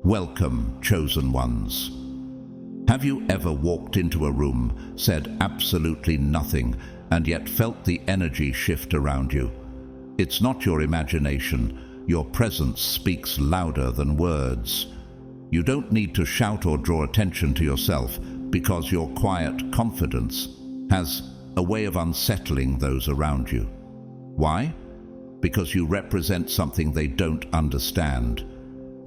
Welcome, chosen ones. Have you ever walked into a room, said absolutely nothing, and yet felt the energy shift around you? It's not your imagination. Your presence speaks louder than words. You don't need to shout or draw attention to yourself, because your quiet confidence has a way of unsettling those around you. Why? Because you represent something they don't understand.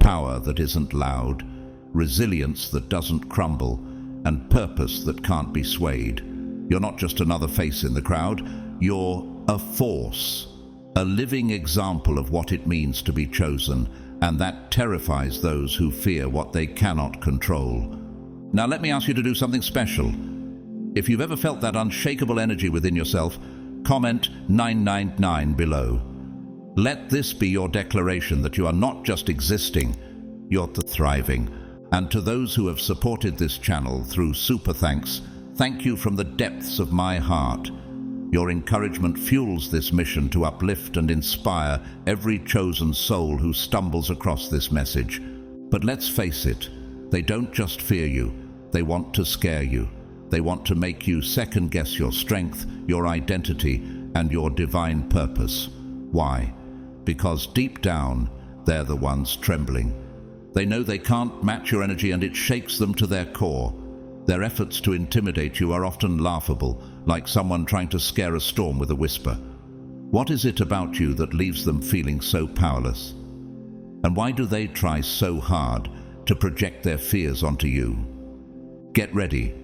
Power that isn't loud, resilience that doesn't crumble, and purpose that can't be swayed. You're not just another face in the crowd, you're a force, a living example of what it means to be chosen, and that terrifies those who fear what they cannot control. Now let me ask you to do something special. If you've ever felt that unshakable energy within yourself, comment 999 below. Let this be your declaration that you are not just existing, you're thriving. And to those who have supported this channel through super thanks, thank you from the depths of my heart. Your encouragement fuels this mission to uplift and inspire every chosen soul who stumbles across this message. But let's face it, they don't just fear you, they want to scare you. They want to make you second-guess your strength, your identity, and your divine purpose. Why? Because deep down, they're the ones trembling. They know they can't match your energy, and it shakes them to their core. Their efforts to intimidate you are often laughable, like someone trying to scare a storm with a whisper. What is it about you that leaves them feeling so powerless? And why do they try so hard to project their fears onto you? Get ready,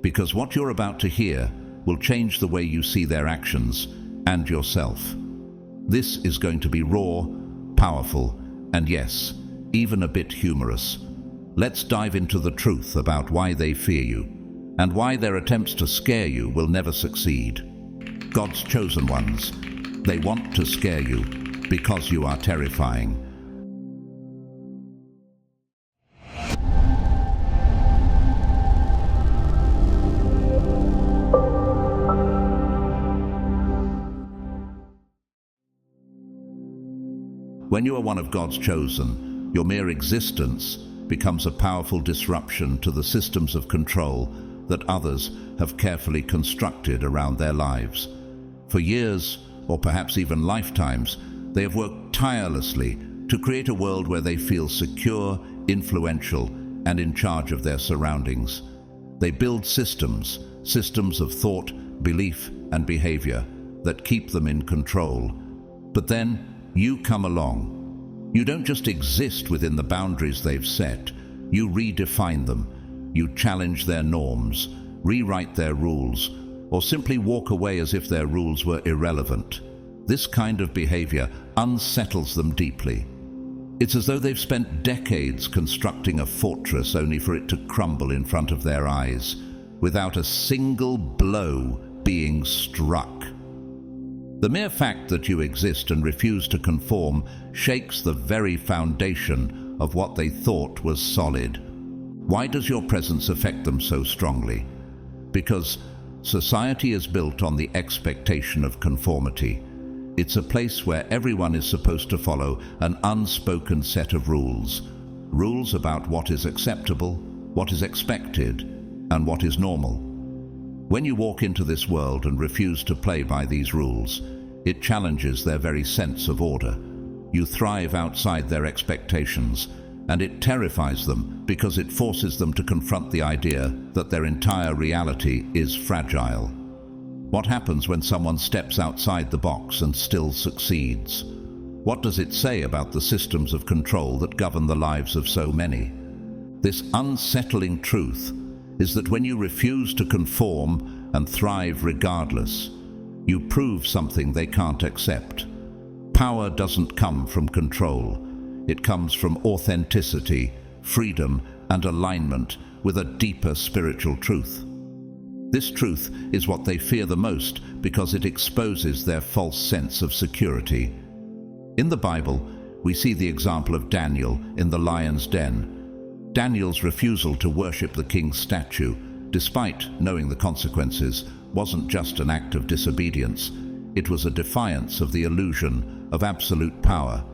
because what you're about to hear will change the way you see their actions and yourself. This is going to be raw, powerful, and yes, even a bit humorous. Let's dive into the truth about why they fear you, and why their attempts to scare you will never succeed. God's chosen ones, they want to scare you because you are terrifying. When you are one of God's chosen, your mere existence becomes a powerful disruption to the systems of control that others have carefully constructed around their lives. For years, or perhaps even lifetimes, they have worked tirelessly to create a world where they feel secure, influential, and in charge of their surroundings. They build systems of thought, belief, and behavior that keep them in control. But then, you come along. You don't just exist within the boundaries they've set. You redefine them. You challenge their norms, rewrite their rules, or simply walk away as if their rules were irrelevant. This kind of behavior unsettles them deeply. It's as though they've spent decades constructing a fortress only for it to crumble in front of their eyes, without a single blow being struck. The mere fact that you exist and refuse to conform shakes the very foundation of what they thought was solid. Why does your presence affect them so strongly? Because society is built on the expectation of conformity. It's a place where everyone is supposed to follow an unspoken set of rules. Rules about what is acceptable, what is expected, and what is normal. When you walk into this world and refuse to play by these rules, it challenges their very sense of order. You thrive outside their expectations, and it terrifies them because it forces them to confront the idea that their entire reality is fragile. What happens when someone steps outside the box and still succeeds? What does it say about the systems of control that govern the lives of so many? This unsettling truth is that when you refuse to conform and thrive regardless, you prove something they can't accept. Power doesn't come from control. It comes from authenticity, freedom, and alignment with a deeper spiritual truth. This truth is what they fear the most because it exposes their false sense of security. In the Bible, we see the example of Daniel in the lion's den. Daniel's refusal to worship the king's statue, despite knowing the consequences, wasn't just an act of disobedience. It was a defiance of the illusion of absolute power.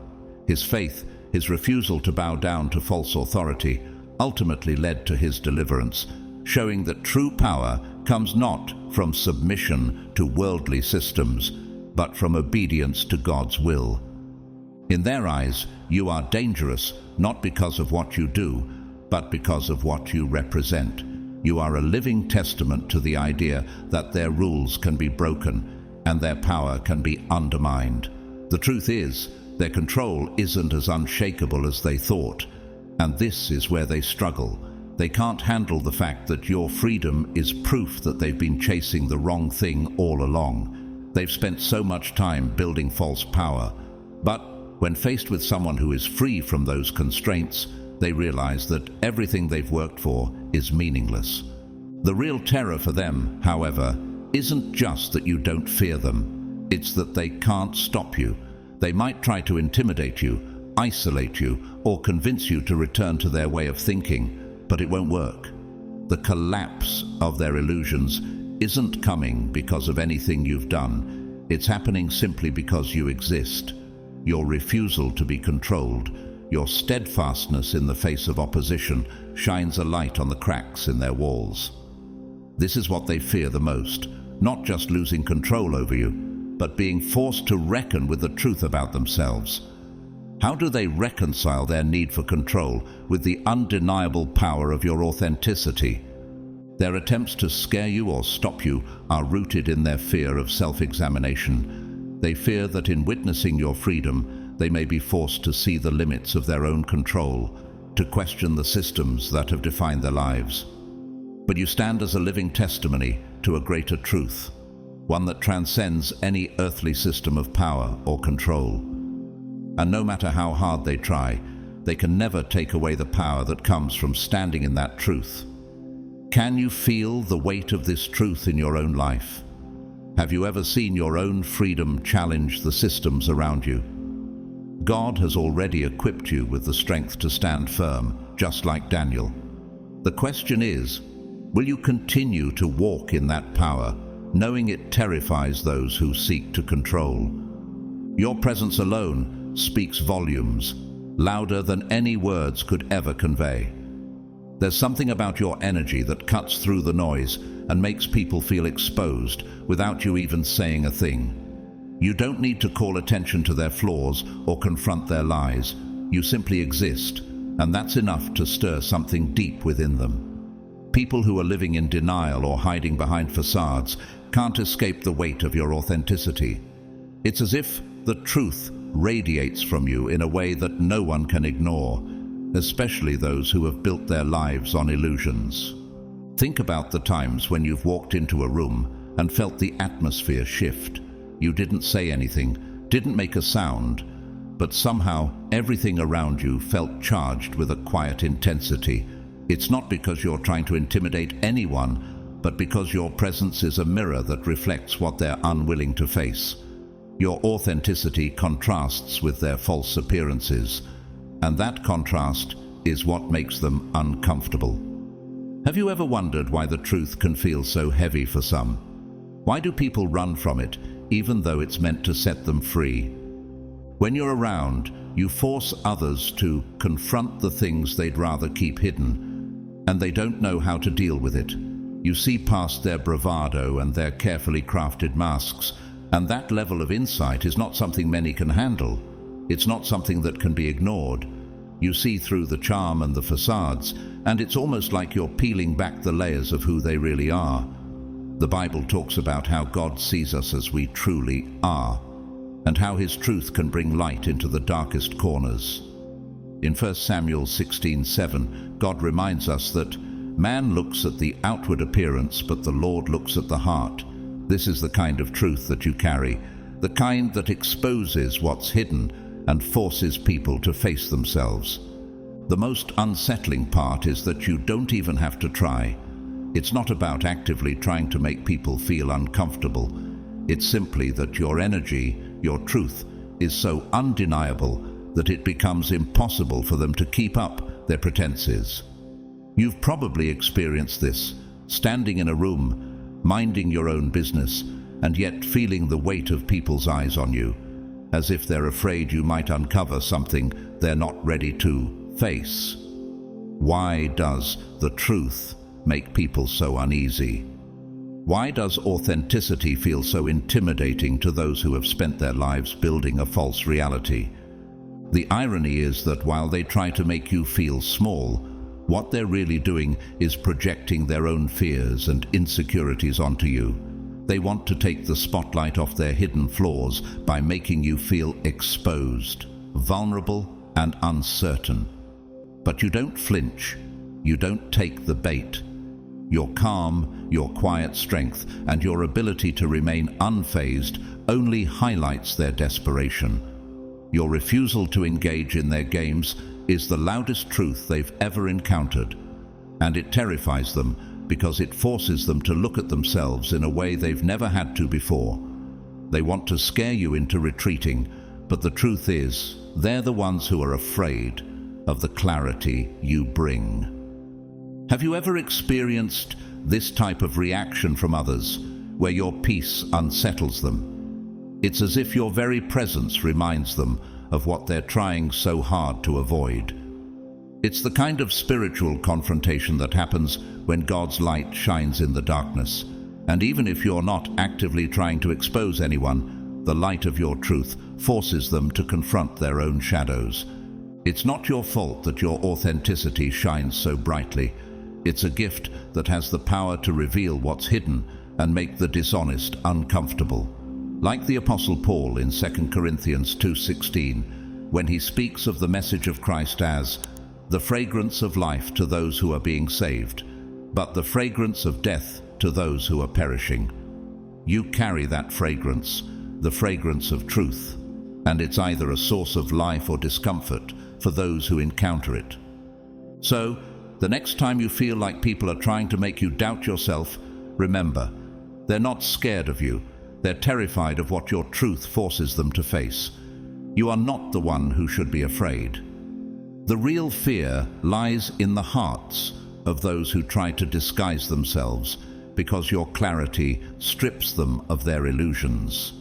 His faith his refusal to bow down to false authority, ultimately led to his deliverance, showing that true power comes not from submission to worldly systems, but from obedience to God's will. In their eyes, you are dangerous not because of what you do, but because of what you represent. You are a living testament to the idea that their rules can be broken and their power can be undermined. The truth is, their control isn't as unshakable as they thought, and this is where they struggle. They can't handle the fact that your freedom is proof that they've been chasing the wrong thing all along. They've spent so much time building false power, but when faced with someone who is free from those constraints, they realize that everything they've worked for is meaningless. The real terror for them, however, isn't just that you don't fear them. It's that they can't stop you. They might try to intimidate you, isolate you, or convince you to return to their way of thinking, but it won't work. The collapse of their illusions isn't coming because of anything you've done. It's happening simply because you exist. Your refusal to be controlled, your steadfastness in the face of opposition, shines a light on the cracks in their walls. This is what they fear the most, not just losing control over you, but being forced to reckon with the truth about themselves. How do they reconcile their need for control with the undeniable power of your authenticity? Their attempts to scare you or stop you are rooted in their fear of self-examination. They fear that in witnessing your freedom, they may be forced to see the limits of their own control, to question the systems that have defined their lives. But you stand as a living testimony to a greater truth, one that transcends any earthly system of power or control. And no matter how hard they try, they can never take away the power that comes from standing in that truth. Can you feel the weight of this truth in your own life? Have you ever seen your own freedom challenge the systems around you? God has already equipped you with the strength to stand firm, just like Daniel. The question is, will you continue to walk in that power, knowing it terrifies those who seek to control? Your presence alone speaks volumes, louder than any words could ever convey. There's something about your energy that cuts through the noise and makes people feel exposed without you even saying a thing. You don't need to call attention to their flaws or confront their lies. You simply exist, and that's enough to stir something deep within them. People who are living in denial or hiding behind facades can't escape the weight of your authenticity. It's as if the truth radiates from you in a way that no one can ignore, especially those who have built their lives on illusions. Think about the times when you've walked into a room and felt the atmosphere shift. You didn't say anything, didn't make a sound, but somehow everything around you felt charged with a quiet intensity. It's not because you're trying to intimidate anyone, but because your presence is a mirror that reflects what they're unwilling to face. Your authenticity contrasts with their false appearances, and that contrast is what makes them uncomfortable. Have you ever wondered why the truth can feel so heavy for some? Why do people run from it, even though it's meant to set them free? When you're around, you force others to confront the things they'd rather keep hidden, and they don't know how to deal with it. You see past their bravado and their carefully crafted masks, and that level of insight is not something many can handle. It's not something that can be ignored. You see through the charm and the facades, and it's almost like you're peeling back the layers of who they really are. The Bible talks about how God sees us as we truly are, and how His truth can bring light into the darkest corners. In 1 Samuel 16:7, God reminds us that man looks at the outward appearance, but the Lord looks at the heart. This is the kind of truth that you carry, the kind that exposes what's hidden and forces people to face themselves. The most unsettling part is that you don't even have to try. It's not about actively trying to make people feel uncomfortable. It's simply that your energy, your truth, is so undeniable that it becomes impossible for them to keep up their pretenses. You've probably experienced this, standing in a room, minding your own business, and yet feeling the weight of people's eyes on you, as if they're afraid you might uncover something they're not ready to face. Why does the truth make people so uneasy? Why does authenticity feel so intimidating to those who have spent their lives building a false reality? The irony is that while they try to make you feel small, what they're really doing is projecting their own fears and insecurities onto you. They want to take the spotlight off their hidden flaws by making you feel exposed, vulnerable, and uncertain. But you don't flinch. You don't take the bait. Your calm, your quiet strength, and your ability to remain unfazed only highlights their desperation. Your refusal to engage in their games is the loudest truth they've ever encountered, and it terrifies them because it forces them to look at themselves in a way they've never had to before. They want to scare you into retreating, but the truth is, they're the ones who are afraid of the clarity you bring. Have you ever experienced this type of reaction from others, where your peace unsettles them? It's as if your very presence reminds them of what they're trying so hard to avoid. It's the kind of spiritual confrontation that happens when God's light shines in the darkness. And even if you're not actively trying to expose anyone, the light of your truth forces them to confront their own shadows. It's not your fault that your authenticity shines so brightly. It's a gift that has the power to reveal what's hidden and make the dishonest uncomfortable. Like the Apostle Paul in 2 Corinthians 2:16, when he speaks of the message of Christ as the fragrance of life to those who are being saved, but the fragrance of death to those who are perishing. You carry that fragrance, the fragrance of truth, and it's either a source of life or discomfort for those who encounter it. So, the next time you feel like people are trying to make you doubt yourself, remember, they're not scared of you. They're terrified of what your truth forces them to face. You are not the one who should be afraid. The real fear lies in the hearts of those who try to disguise themselves, because your clarity strips them of their illusions.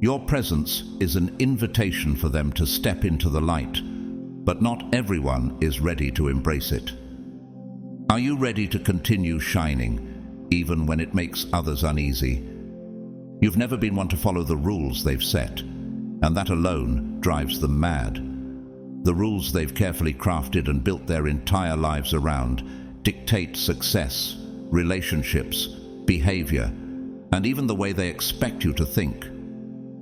Your presence is an invitation for them to step into the light, but not everyone is ready to embrace it. Are you ready to continue shining, even when it makes others uneasy? You've never been one to follow the rules they've set, and that alone drives them mad. The rules they've carefully crafted and built their entire lives around dictate success, relationships, behavior, and even the way they expect you to think.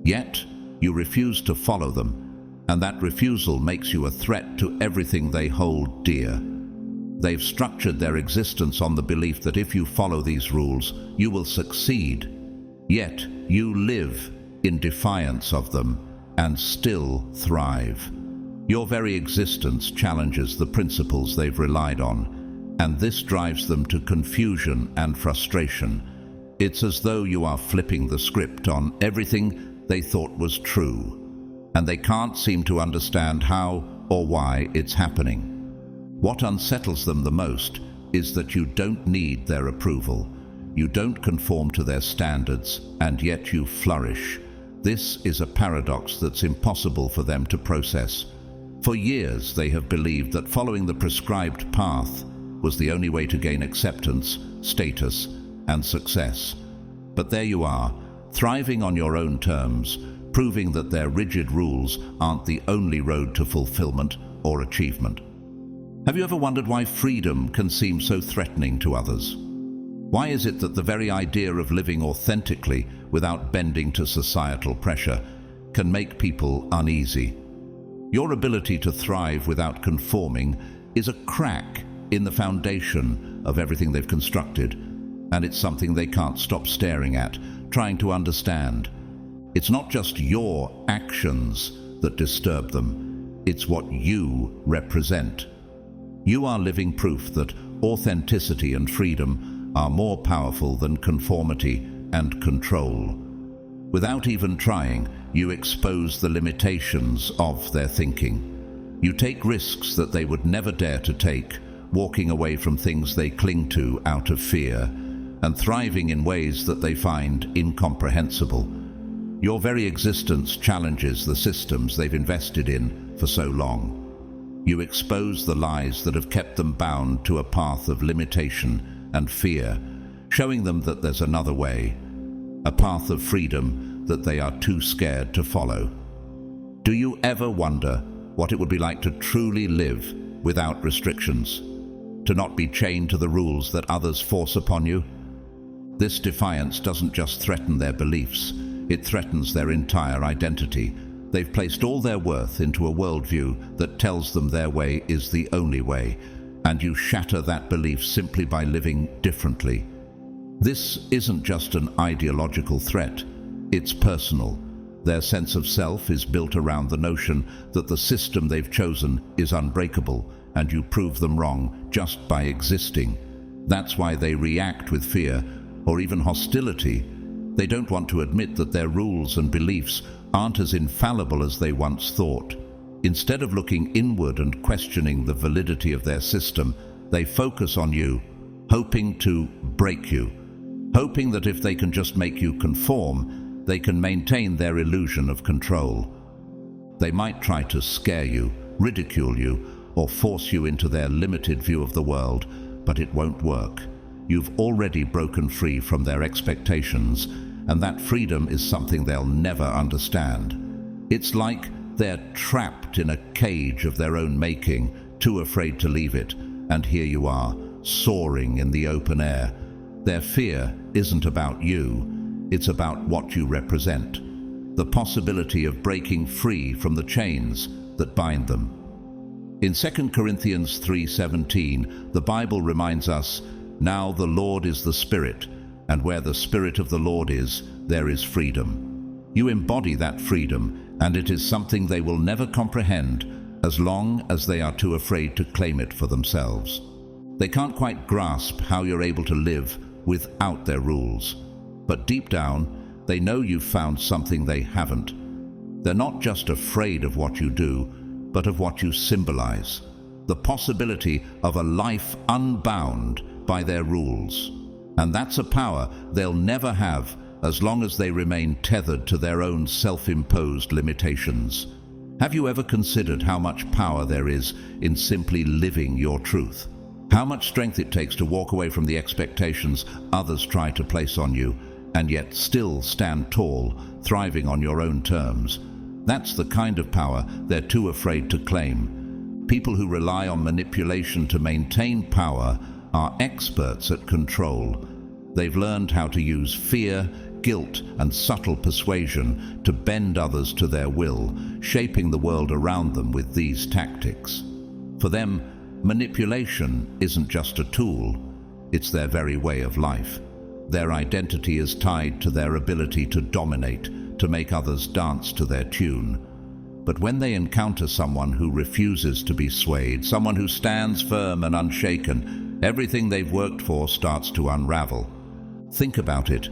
Yet, you refuse to follow them, and that refusal makes you a threat to everything they hold dear. They've structured their existence on the belief that if you follow these rules, you will succeed. Yet, you live in defiance of them and still thrive. Your very existence challenges the principles they've relied on, and this drives them to confusion and frustration. It's as though you are flipping the script on everything they thought was true, and they can't seem to understand how or why it's happening. What unsettles them the most is that you don't need their approval. You don't conform to their standards, and yet you flourish. This is a paradox that's impossible for them to process. For years, they have believed that following the prescribed path was the only way to gain acceptance, status, and success. But there you are, thriving on your own terms, proving that their rigid rules aren't the only road to fulfillment or achievement. Have you ever wondered why freedom can seem so threatening to others? Why is it that the very idea of living authentically without bending to societal pressure can make people uneasy? Your ability to thrive without conforming is a crack in the foundation of everything they've constructed, and it's something they can't stop staring at, trying to understand. It's not just your actions that disturb them, it's what you represent. You are living proof that authenticity and freedom are more powerful than conformity and control. Without even trying, you expose the limitations of their thinking. You take risks that they would never dare to take, walking away from things they cling to out of fear, and thriving in ways that they find incomprehensible. Your very existence challenges the systems they've invested in for so long. You expose the lies that have kept them bound to a path of limitation and fear, showing them that there's another way, a path of freedom that they are too scared to follow. Do you ever wonder what it would be like to truly live without restrictions, to not be chained to the rules that others force upon you? This defiance doesn't just threaten their beliefs, it threatens their entire identity. They've placed all their worth into a worldview that tells them their way is the only way, and you shatter that belief simply by living differently. This isn't just an ideological threat, it's personal. Their sense of self is built around the notion that the system they've chosen is unbreakable, and you prove them wrong just by existing. That's why they react with fear or even hostility. They don't want to admit that their rules and beliefs aren't as infallible as they once thought. Instead of looking inward and questioning the validity of their system, they focus on you, hoping to break you, hoping that if they can just make you conform, they can maintain their illusion of control. They might try to scare you, ridicule you, or force you into their limited view of the world, but it won't work. You've already broken free from their expectations, and that freedom is something they'll never understand. It's like they're trapped in a cage of their own making, too afraid to leave it, and here you are, soaring in the open air. Their fear isn't about you, it's about what you represent, the possibility of breaking free from the chains that bind them. In 2 Corinthians 3:17, the Bible reminds us, "Now the Lord is the Spirit, and where the Spirit of the Lord is, there is freedom." You embody that freedom, and it is something they will never comprehend as long as they are too afraid to claim it for themselves. They can't quite grasp how you're able to live without their rules. But deep down, they know you've found something they haven't. They're not just afraid of what you do, but of what you symbolize, the possibility of a life unbound by their rules. And that's a power they'll never have as long as they remain tethered to their own self-imposed limitations. Have you ever considered how much power there is in simply living your truth? How much strength it takes to walk away from the expectations others try to place on you, and yet still stand tall, thriving on your own terms? That's the kind of power they're too afraid to claim. People who rely on manipulation to maintain power are experts at control. They've learned how to use fear, guilt, and subtle persuasion to bend others to their will, shaping the world around them with these tactics. For them, manipulation isn't just a tool, it's their very way of life. Their identity is tied to their ability to dominate, to make others dance to their tune. But when they encounter someone who refuses to be swayed, someone who stands firm and unshaken, everything they've worked for starts to unravel. Think about it.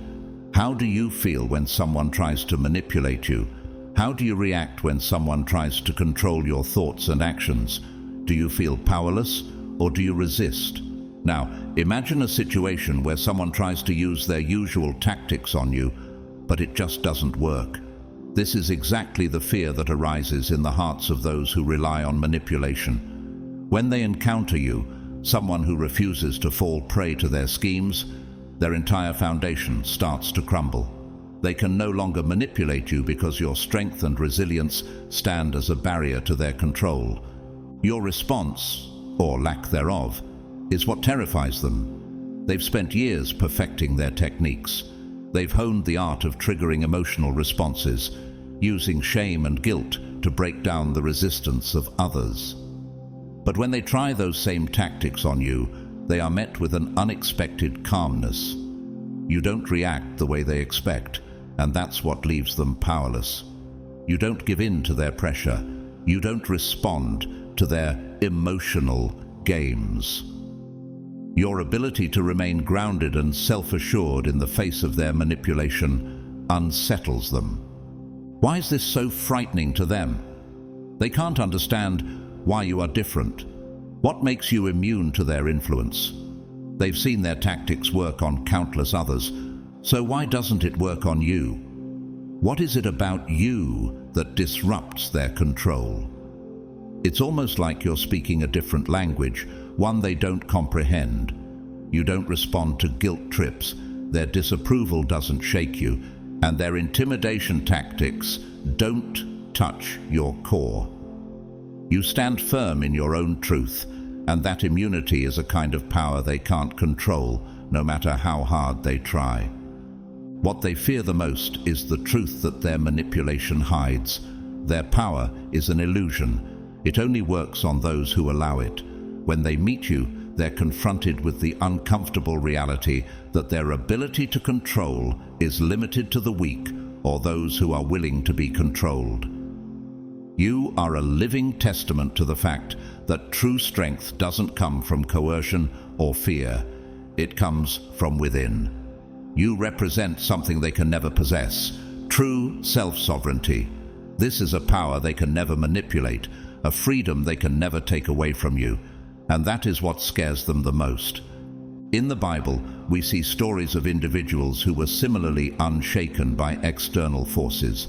How do you feel when someone tries to manipulate you? How do you react when someone tries to control your thoughts and actions? Do you feel powerless, or do you resist? Now, imagine a situation where someone tries to use their usual tactics on you, but it just doesn't work. This is exactly the fear that arises in the hearts of those who rely on manipulation. When they encounter you, someone who refuses to fall prey to their schemes, their entire foundation starts to crumble. They can no longer manipulate you because your strength and resilience stand as a barrier to their control. Your response, or lack thereof, is what terrifies them. They've spent years perfecting their techniques. They've honed the art of triggering emotional responses, using shame and guilt to break down the resistance of others. But when they try those same tactics on you, they are met with an unexpected calmness. You don't react the way they expect, and that's what leaves them powerless. You don't give in to their pressure. You don't respond to their emotional games. Your ability to remain grounded and self-assured in the face of their manipulation unsettles them. Why is this so frightening to them? They can't understand why you are different. What makes you immune to their influence? They've seen their tactics work on countless others, so why doesn't it work on you? What is it about you that disrupts their control? It's almost like you're speaking a different language, one they don't comprehend. You don't respond to guilt trips, their disapproval doesn't shake you, and their intimidation tactics don't touch your core. You stand firm in your own truth, and that immunity is a kind of power they can't control, no matter how hard they try. What they fear the most is the truth that their manipulation hides. Their power is an illusion. It only works on those who allow it. When they meet you, they're confronted with the uncomfortable reality that their ability to control is limited to the weak or those who are willing to be controlled. You are a living testament to the fact that true strength doesn't come from coercion or fear. It comes from within. You represent something they can never possess, true self-sovereignty. This is a power they can never manipulate, a freedom they can never take away from you, and that is what scares them the most. In the Bible, we see stories of individuals who were similarly unshaken by external forces.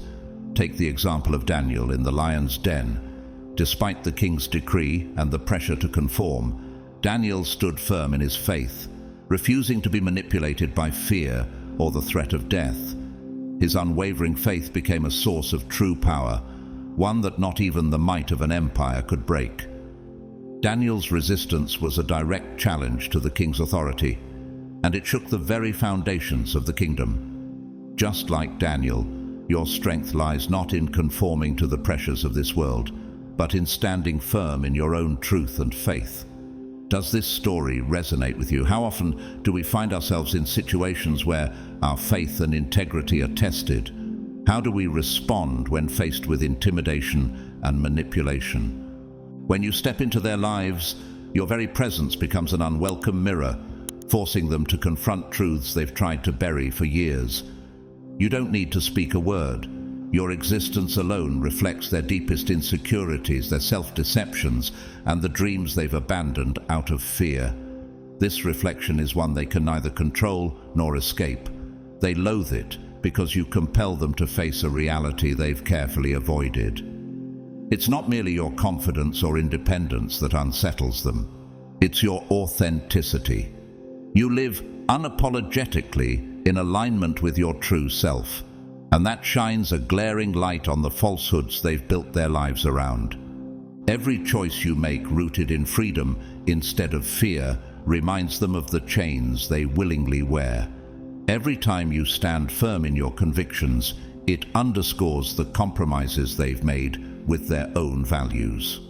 Take the example of Daniel in the lion's den. Despite the king's decree and the pressure to conform, Daniel stood firm in his faith, refusing to be manipulated by fear or the threat of death. His unwavering faith became a source of true power, one that not even the might of an empire could break. Daniel's resistance was a direct challenge to the king's authority, and it shook the very foundations of the kingdom. Just like Daniel, your strength lies not in conforming to the pressures of this world, but in standing firm in your own truth and faith. Does this story resonate with you? How often do we find ourselves in situations where our faith and integrity are tested? How do we respond when faced with intimidation and manipulation? When you step into their lives, your very presence becomes an unwelcome mirror, forcing them to confront truths they've tried to bury for years. You don't need to speak a word. Your existence alone reflects their deepest insecurities, their self-deceptions, and the dreams they've abandoned out of fear. This reflection is one they can neither control nor escape. They loathe it because you compel them to face a reality they've carefully avoided. It's not merely your confidence or independence that unsettles them. It's your authenticity. You live unapologetically in alignment with your true self, and that shines a glaring light on the falsehoods they've built their lives around. Every choice you make rooted in freedom instead of fear reminds them of the chains they willingly wear. Every time you stand firm in your convictions, it underscores the compromises they've made with their own values.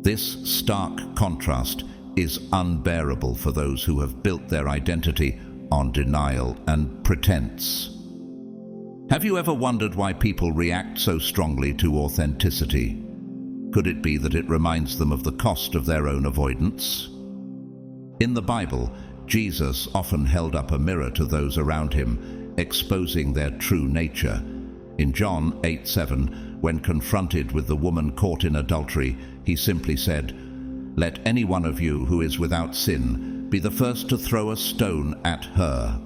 This stark contrast is unbearable for those who have built their identity on denial and pretense. Have you ever wondered why people react so strongly to authenticity? Could it be that it reminds them of the cost of their own avoidance? In the Bible, Jesus often held up a mirror to those around him, exposing their true nature. In John 8:7, when confronted with the woman caught in adultery, he simply said, "Let any one of you who is without sin be the first to throw a stone at her."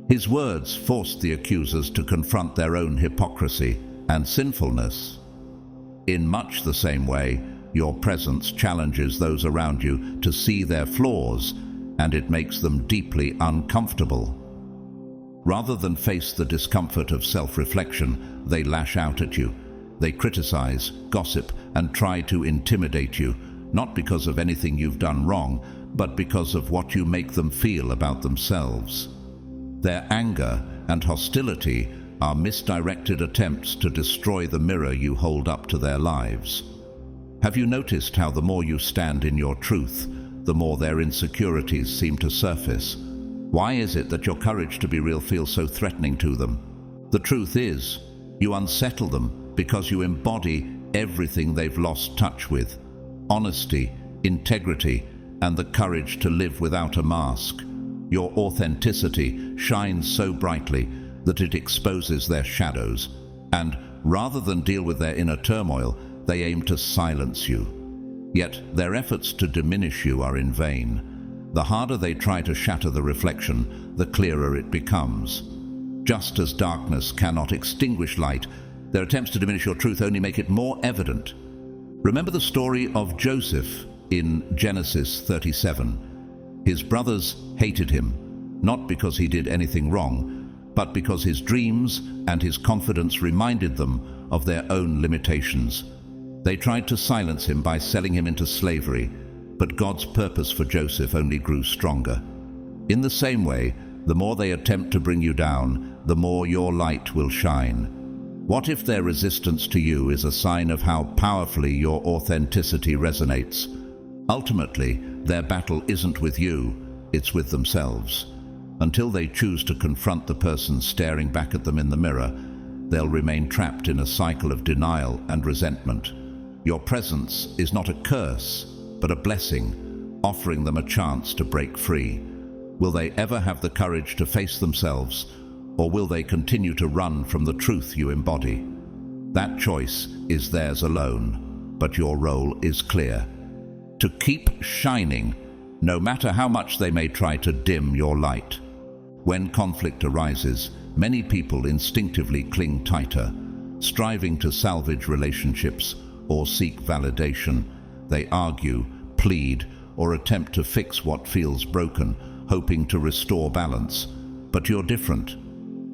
His words forced the accusers to confront their own hypocrisy and sinfulness. In much the same way, your presence challenges those around you to see their flaws, and it makes them deeply uncomfortable. Rather than face the discomfort of self-reflection, they lash out at you. They criticize, gossip, and try to intimidate you, not because of anything you've done wrong, but because of what you make them feel about themselves. Their anger and hostility are misdirected attempts to destroy the mirror you hold up to their lives. Have you noticed how the more you stand in your truth, the more their insecurities seem to surface? Why is it that your courage to be real feels so threatening to them? The truth is, you unsettle them because you embody everything they've lost touch with: honesty, integrity, and the courage to live without a mask. Your authenticity shines so brightly that it exposes their shadows, and rather than deal with their inner turmoil, they aim to silence you. Yet their efforts to diminish you are in vain. The harder they try to shatter the reflection, the clearer it becomes. Just as darkness cannot extinguish light, their attempts to diminish your truth only make it more evident. Remember the story of Joseph in Genesis 37. His brothers hated him, not because he did anything wrong, but because his dreams and his confidence reminded them of their own limitations. They tried to silence him by selling him into slavery, but God's purpose for Joseph only grew stronger. In the same way, the more they attempt to bring you down, the more your light will shine. What if their resistance to you is a sign of how powerfully your authenticity resonates? Ultimately, their battle isn't with you, it's with themselves. Until they choose to confront the person staring back at them in the mirror, they'll remain trapped in a cycle of denial and resentment. Your presence is not a curse, but a blessing, offering them a chance to break free. Will they ever have the courage to face themselves, or will they continue to run from the truth you embody? That choice is theirs alone, but your role is clear. To keep shining, no matter how much they may try to dim your light. When conflict arises, many people instinctively cling tighter, striving to salvage relationships or seek validation. They argue, plead, or attempt to fix what feels broken, hoping to restore balance. But you're different.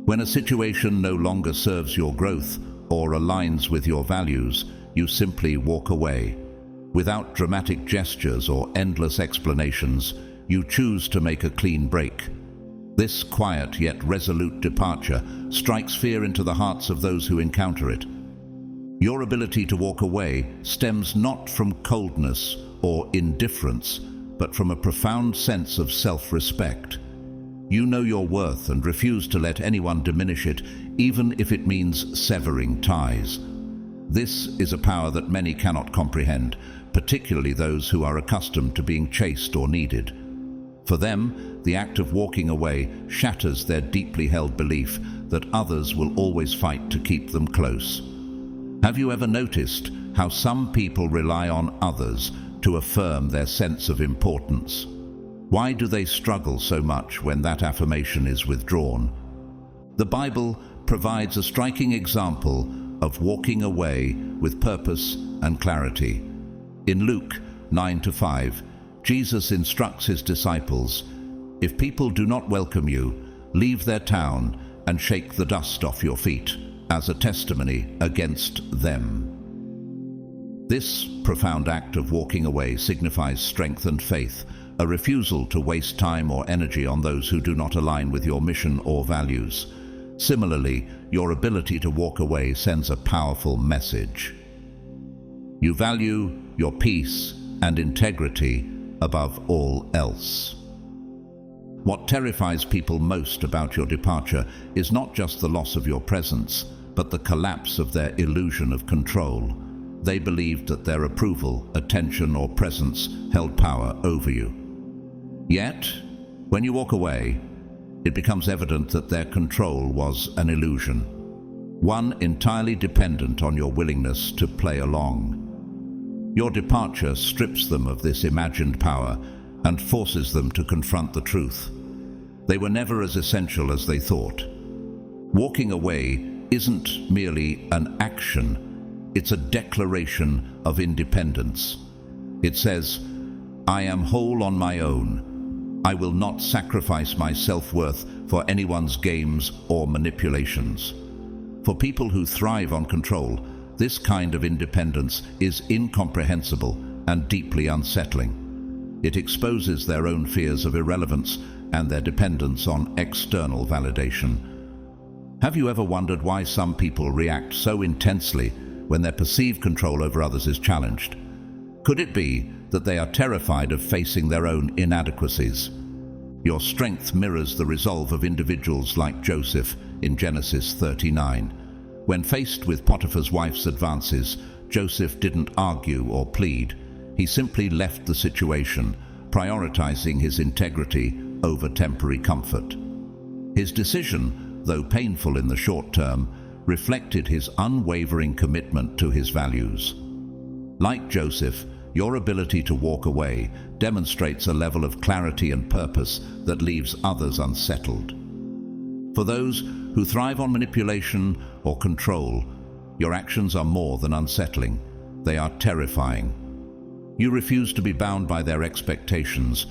When a situation no longer serves your growth or aligns with your values, you simply walk away. Without dramatic gestures or endless explanations, you choose to make a clean break. This quiet yet resolute departure strikes fear into the hearts of those who encounter it. Your ability to walk away stems not from coldness or indifference, but from a profound sense of self-respect. You know your worth and refuse to let anyone diminish it, even if it means severing ties. This is a power that many cannot comprehend, particularly those who are accustomed to being chased or needed. For them, the act of walking away shatters their deeply held belief that others will always fight to keep them close. Have you ever noticed how some people rely on others to affirm their sense of importance? Why do they struggle so much when that affirmation is withdrawn? The Bible provides a striking example of walking away with purpose and clarity. In Luke 9-5, Jesus instructs his disciples, "If people do not welcome you, leave their town and shake the dust off your feet as a testimony against them." This profound act of walking away signifies strength and faith, a refusal to waste time or energy on those who do not align with your mission or values. Similarly, your ability to walk away sends a powerful message. You value your peace and integrity above all else. What terrifies people most about your departure is not just the loss of your presence, but the collapse of their illusion of control. They believed that their approval, attention, or presence held power over you. Yet, when you walk away, it becomes evident that their control was an illusion, one entirely dependent on your willingness to play along. Your departure strips them of this imagined power and forces them to confront the truth. They were never as essential as they thought. Walking away isn't merely an action, it's a declaration of independence. It says, "I am whole on my own. I will not sacrifice my self-worth for anyone's games or manipulations." For people who thrive on control, this kind of independence is incomprehensible and deeply unsettling. It exposes their own fears of irrelevance and their dependence on external validation. Have you ever wondered why some people react so intensely when their perceived control over others is challenged? Could it be that they are terrified of facing their own inadequacies? Your strength mirrors the resolve of individuals like Joseph in Genesis 39. When faced with Potiphar's wife's advances, Joseph didn't argue or plead. He simply left the situation, prioritizing his integrity over temporary comfort. His decision, though painful in the short term, reflected his unwavering commitment to his values. Like Joseph, your ability to walk away demonstrates a level of clarity and purpose that leaves others unsettled. For those who thrive on manipulation or control, your actions are more than unsettling. they are terrifying. You refuse to be bound by their expectations,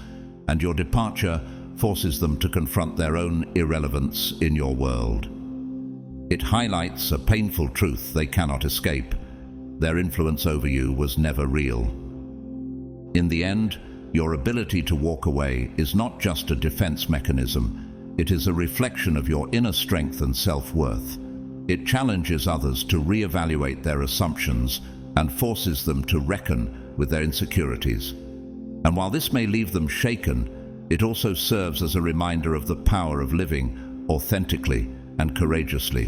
and your departure forces them to confront their own irrelevance in your world. It highlights a painful truth they cannot escape. Their influence over you was never real. In the end, your ability to walk away is not just a defense mechanism, it is a reflection of your inner strength and self-worth. It challenges others to reevaluate their assumptions and forces them to reckon with their insecurities. And while this may leave them shaken, it also serves as a reminder of the power of living authentically and courageously.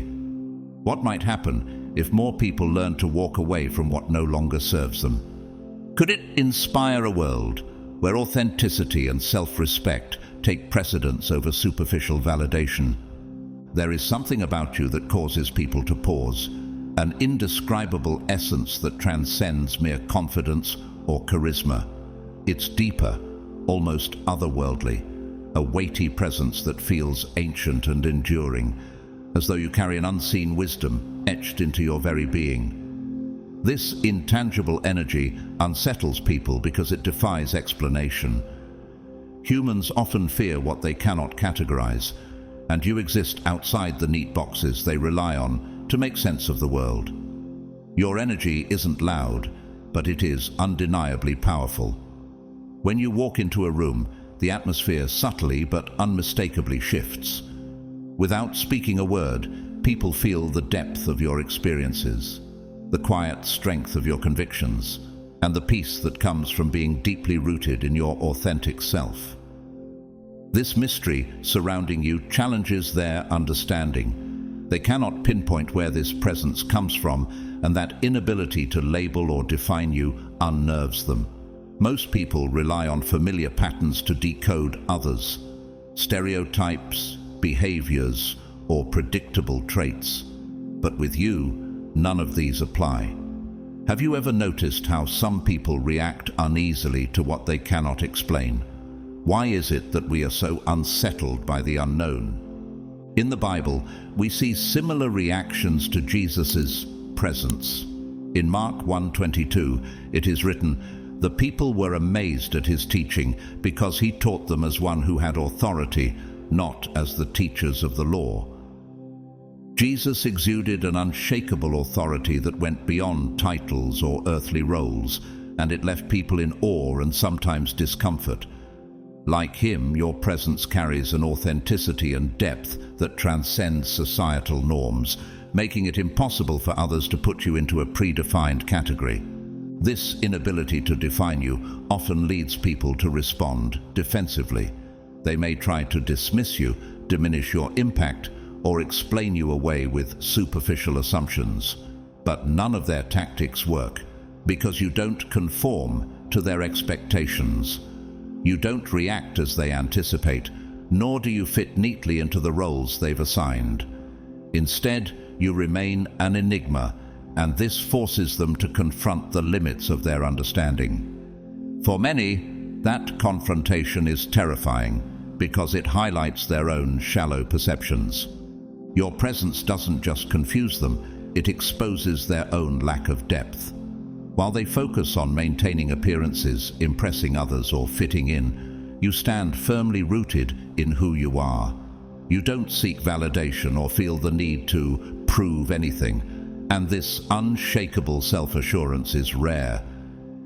What might happen if more people learn to walk away from what no longer serves them? Could it inspire a world where authenticity and self-respect take precedence over superficial validation? There is something about you that causes people to pause, an indescribable essence that transcends mere confidence or charisma. It's deeper, almost otherworldly, a weighty presence that feels ancient and enduring, as though you carry an unseen wisdom etched into your very being. This intangible energy unsettles people because it defies explanation. Humans often fear what they cannot categorize, and you exist outside the neat boxes they rely on to make sense of the world. Your energy isn't loud, but it is undeniably powerful. When you walk into a room, the atmosphere subtly but unmistakably shifts. Without speaking a word, people feel the depth of your experiences, the quiet strength of your convictions, and the peace that comes from being deeply rooted in your authentic self. This mystery surrounding you challenges their understanding. They cannot pinpoint where this presence comes from, and that inability to label or define you unnerves them. Most people rely on familiar patterns to decode others, stereotypes, behaviors, or predictable traits. But with you, none of these apply. Have you ever noticed how some people react uneasily to what they cannot explain? Why is it that we are so unsettled by the unknown? In the Bible, we see similar reactions to Jesus' presence. In Mark 1:22, it is written, "The people were amazed at his teaching because he taught them as one who had authority, not as the teachers of the law." Jesus exuded an unshakable authority that went beyond titles or earthly roles, and it left people in awe and sometimes discomfort. Like him, your presence carries an authenticity and depth that transcends societal norms, making it impossible for others to put you into a predefined category. This inability to define you often leads people to respond defensively. They may try to dismiss you, diminish your impact, or explain you away with superficial assumptions. But none of their tactics work, because you don't conform to their expectations. You don't react as they anticipate, nor do you fit neatly into the roles they've assigned. Instead, you remain an enigma, and this forces them to confront the limits of their understanding. For many, that confrontation is terrifying because it highlights their own shallow perceptions. Your presence doesn't just confuse them, it exposes their own lack of depth. While they focus on maintaining appearances, impressing others, or fitting in, you stand firmly rooted in who you are. You don't seek validation or feel the need to prove anything, and this unshakable self-assurance is rare.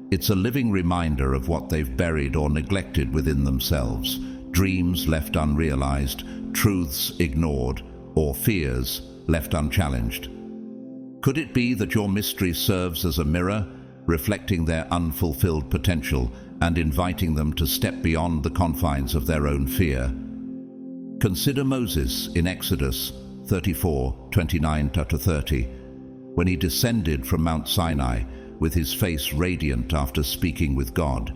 It's a living reminder of what they've buried or neglected within themselves, dreams left unrealized, truths ignored, or fears left unchallenged. Could it be that your mystery serves as a mirror, reflecting their unfulfilled potential and inviting them to step beyond the confines of their own fear? Consider Moses in Exodus 34:29-30, when he descended from Mount Sinai with his face radiant after speaking with God.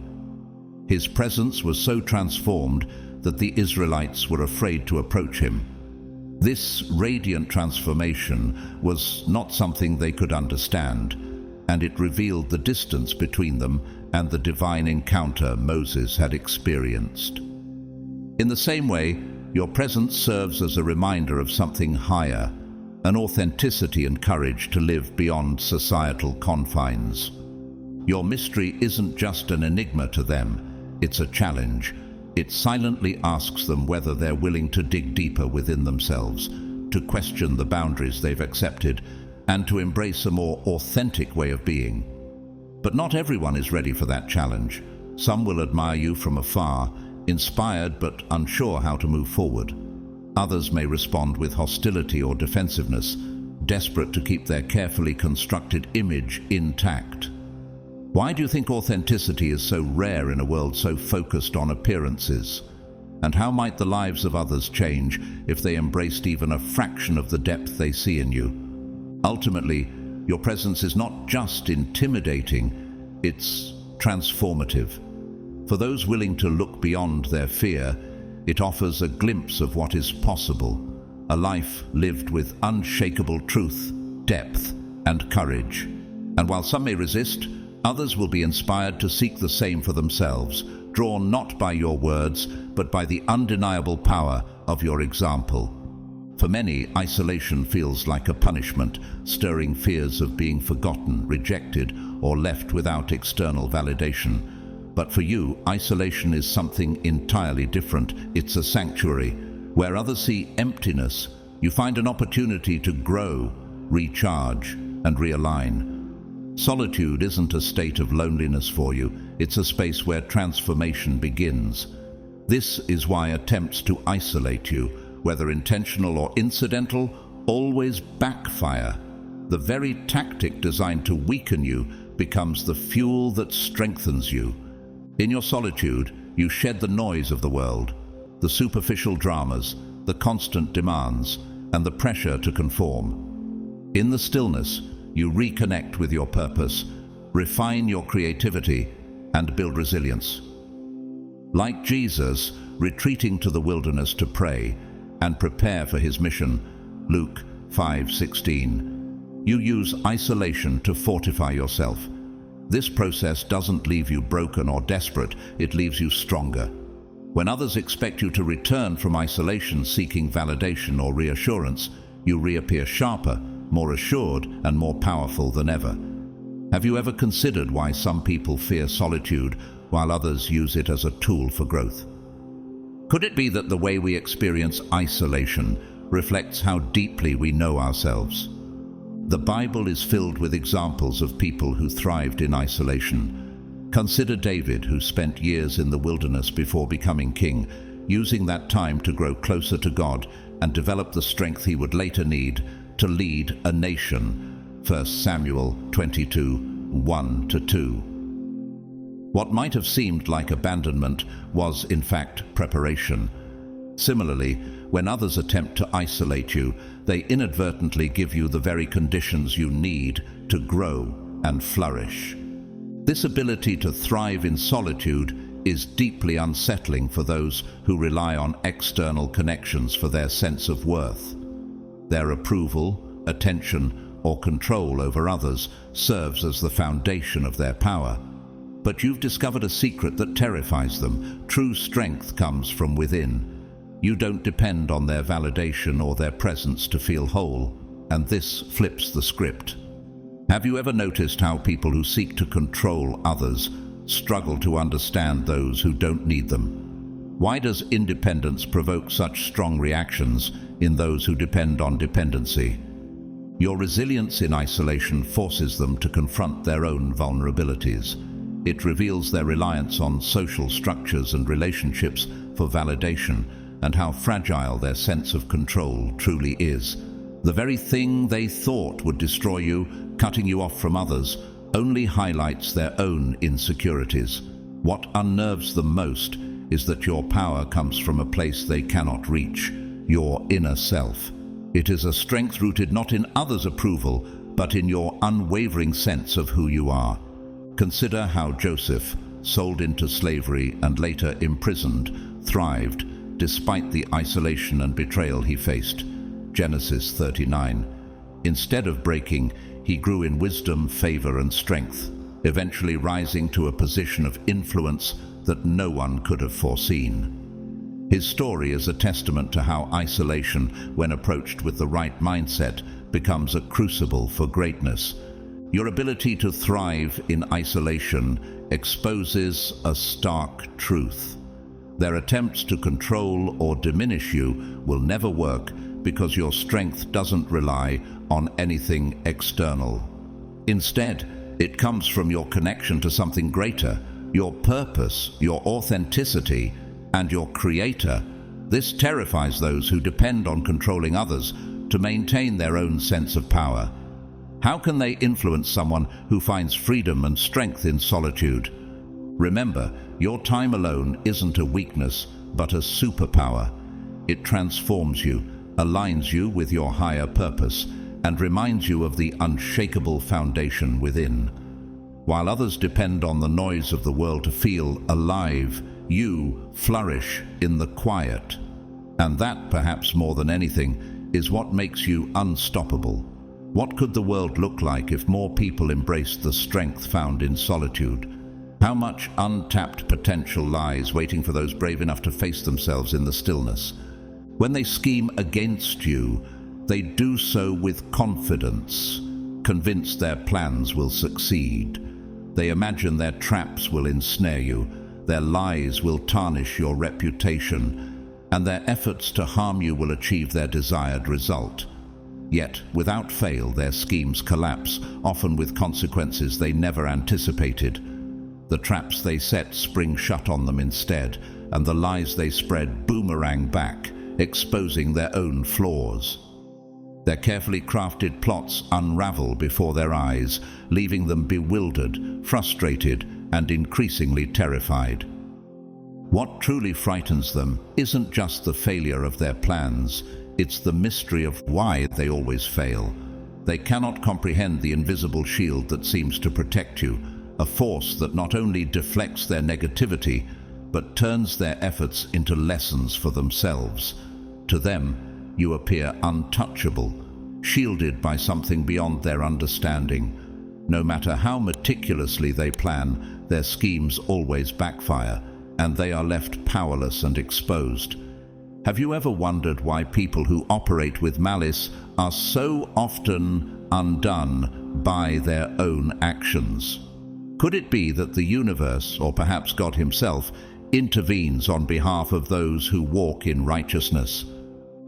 His presence was so transformed that the Israelites were afraid to approach him. This radiant transformation was not something they could understand, and it revealed the distance between them and the divine encounter Moses had experienced. In the same way, your presence serves as a reminder of something higher, an authenticity and courage to live beyond societal confines. Your mystery isn't just an enigma to them, it's a challenge. It silently asks them whether they're willing to dig deeper within themselves, to question the boundaries they've accepted, and to embrace a more authentic way of being. But not everyone is ready for that challenge. Some will admire you from afar, inspired but unsure how to move forward. Others may respond with hostility or defensiveness, desperate to keep their carefully constructed image intact. Why do you think authenticity is so rare in a world so focused on appearances? And how might the lives of others change if they embraced even a fraction of the depth they see in you? Ultimately, your presence is not just intimidating, it's transformative. For those willing to look beyond their fear, it offers a glimpse of what is possible, a life lived with unshakable truth, depth, and courage. And while some may resist, others will be inspired to seek the same for themselves, drawn not by your words, but by the undeniable power of your example. For many, isolation feels like a punishment, stirring fears of being forgotten, rejected, or left without external validation. But for you, isolation is something entirely different. It's a sanctuary. Where others see emptiness, you find an opportunity to grow, recharge, and realign. Solitude isn't a state of loneliness for you, it's a space where transformation begins. This is why attempts to isolate you, whether intentional or incidental, always backfire. The very tactic designed to weaken you becomes the fuel that strengthens you. In your solitude, you shed the noise of the world, the superficial dramas, the constant demands, and the pressure to conform. In the stillness, you reconnect with your purpose, refine your creativity, and build resilience. Like Jesus, retreating to the wilderness to pray and prepare for his mission, Luke 5:16, you use isolation to fortify yourself. This process doesn't leave you broken or desperate, it leaves you stronger. When others expect you to return from isolation seeking validation or reassurance, you reappear sharper, more assured, and more powerful than ever. Have you ever considered why some people fear solitude while others use it as a tool for growth? Could it be that the way we experience isolation reflects how deeply we know ourselves? The Bible is filled with examples of people who thrived in isolation. Consider David, who spent years in the wilderness before becoming king, using that time to grow closer to God and develop the strength he would later need to lead a nation. 1 Samuel 22:1-2. What might have seemed like abandonment was, in fact, preparation. Similarly, when others attempt to isolate you, they inadvertently give you the very conditions you need to grow and flourish. This ability to thrive in solitude is deeply unsettling for those who rely on external connections for their sense of worth. Their approval, attention, or control over others serves as the foundation of their power. But you've discovered a secret that terrifies them. True strength comes from within. You don't depend on their validation or their presence to feel whole, and this flips the script. Have you ever noticed how people who seek to control others struggle to understand those who don't need them? Why does independence provoke such strong reactions in those who depend on dependency? Your resilience in isolation forces them to confront their own vulnerabilities. It reveals their reliance on social structures and relationships for validation, and how fragile their sense of control truly is. The very thing they thought would destroy you, cutting you off from others, only highlights their own insecurities. What unnerves them most is that your power comes from a place they cannot reach, your inner self. It is a strength rooted not in others' approval, but in your unwavering sense of who you are. Consider how Joseph, sold into slavery and later imprisoned, thrived despite the isolation and betrayal he faced. Genesis 39. Instead of breaking, he grew in wisdom, favor, and strength, eventually rising to a position of influence that no one could have foreseen. His story is a testament to how isolation, when approached with the right mindset, becomes a crucible for greatness. Your ability to thrive in isolation exposes a stark truth. Their attempts to control or diminish you will never work because your strength doesn't rely on anything external. Instead, it comes from your connection to something greater, your purpose, your authenticity, and your creator. This terrifies those who depend on controlling others to maintain their own sense of power. How can they influence someone who finds freedom and strength in solitude? Remember, your time alone isn't a weakness, but a superpower. It transforms you, aligns you with your higher purpose, and reminds you of the unshakable foundation within. While others depend on the noise of the world to feel alive, you flourish in the quiet. And that, perhaps more than anything, is what makes you unstoppable. What could the world look like if more people embraced the strength found in solitude? How much untapped potential lies waiting for those brave enough to face themselves in the stillness? When they scheme against you, they do so with confidence, convinced their plans will succeed. They imagine their traps will ensnare you, their lies will tarnish your reputation, and their efforts to harm you will achieve their desired result. Yet, without fail, their schemes collapse, often with consequences they never anticipated. The traps they set spring shut on them instead, and the lies they spread boomerang back, exposing their own flaws. Their carefully crafted plots unravel before their eyes, leaving them bewildered, frustrated, and increasingly terrified. What truly frightens them isn't just the failure of their plans, it's the mystery of why they always fail. They cannot comprehend the invisible shield that seems to protect you, a force that not only deflects their negativity, but turns their efforts into lessons for themselves. To them, you appear untouchable, shielded by something beyond their understanding. No matter how meticulously they plan, their schemes always backfire, and they are left powerless and exposed. Have you ever wondered why people who operate with malice are so often undone by their own actions? Could it be that the universe, or perhaps God himself, intervenes on behalf of those who walk in righteousness?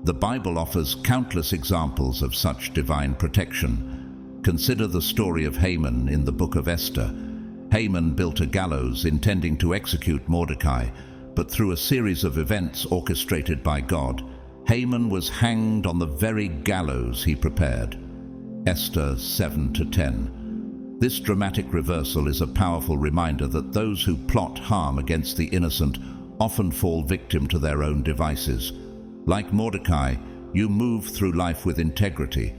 The Bible offers countless examples of such divine protection. Consider the story of Haman in the book of Esther. Haman built a gallows intending to execute Mordecai, but through a series of events orchestrated by God, Haman was hanged on the very gallows he prepared. Esther 7-10. This dramatic reversal is a powerful reminder that those who plot harm against the innocent often fall victim to their own devices. Like Mordecai, you move through life with integrity,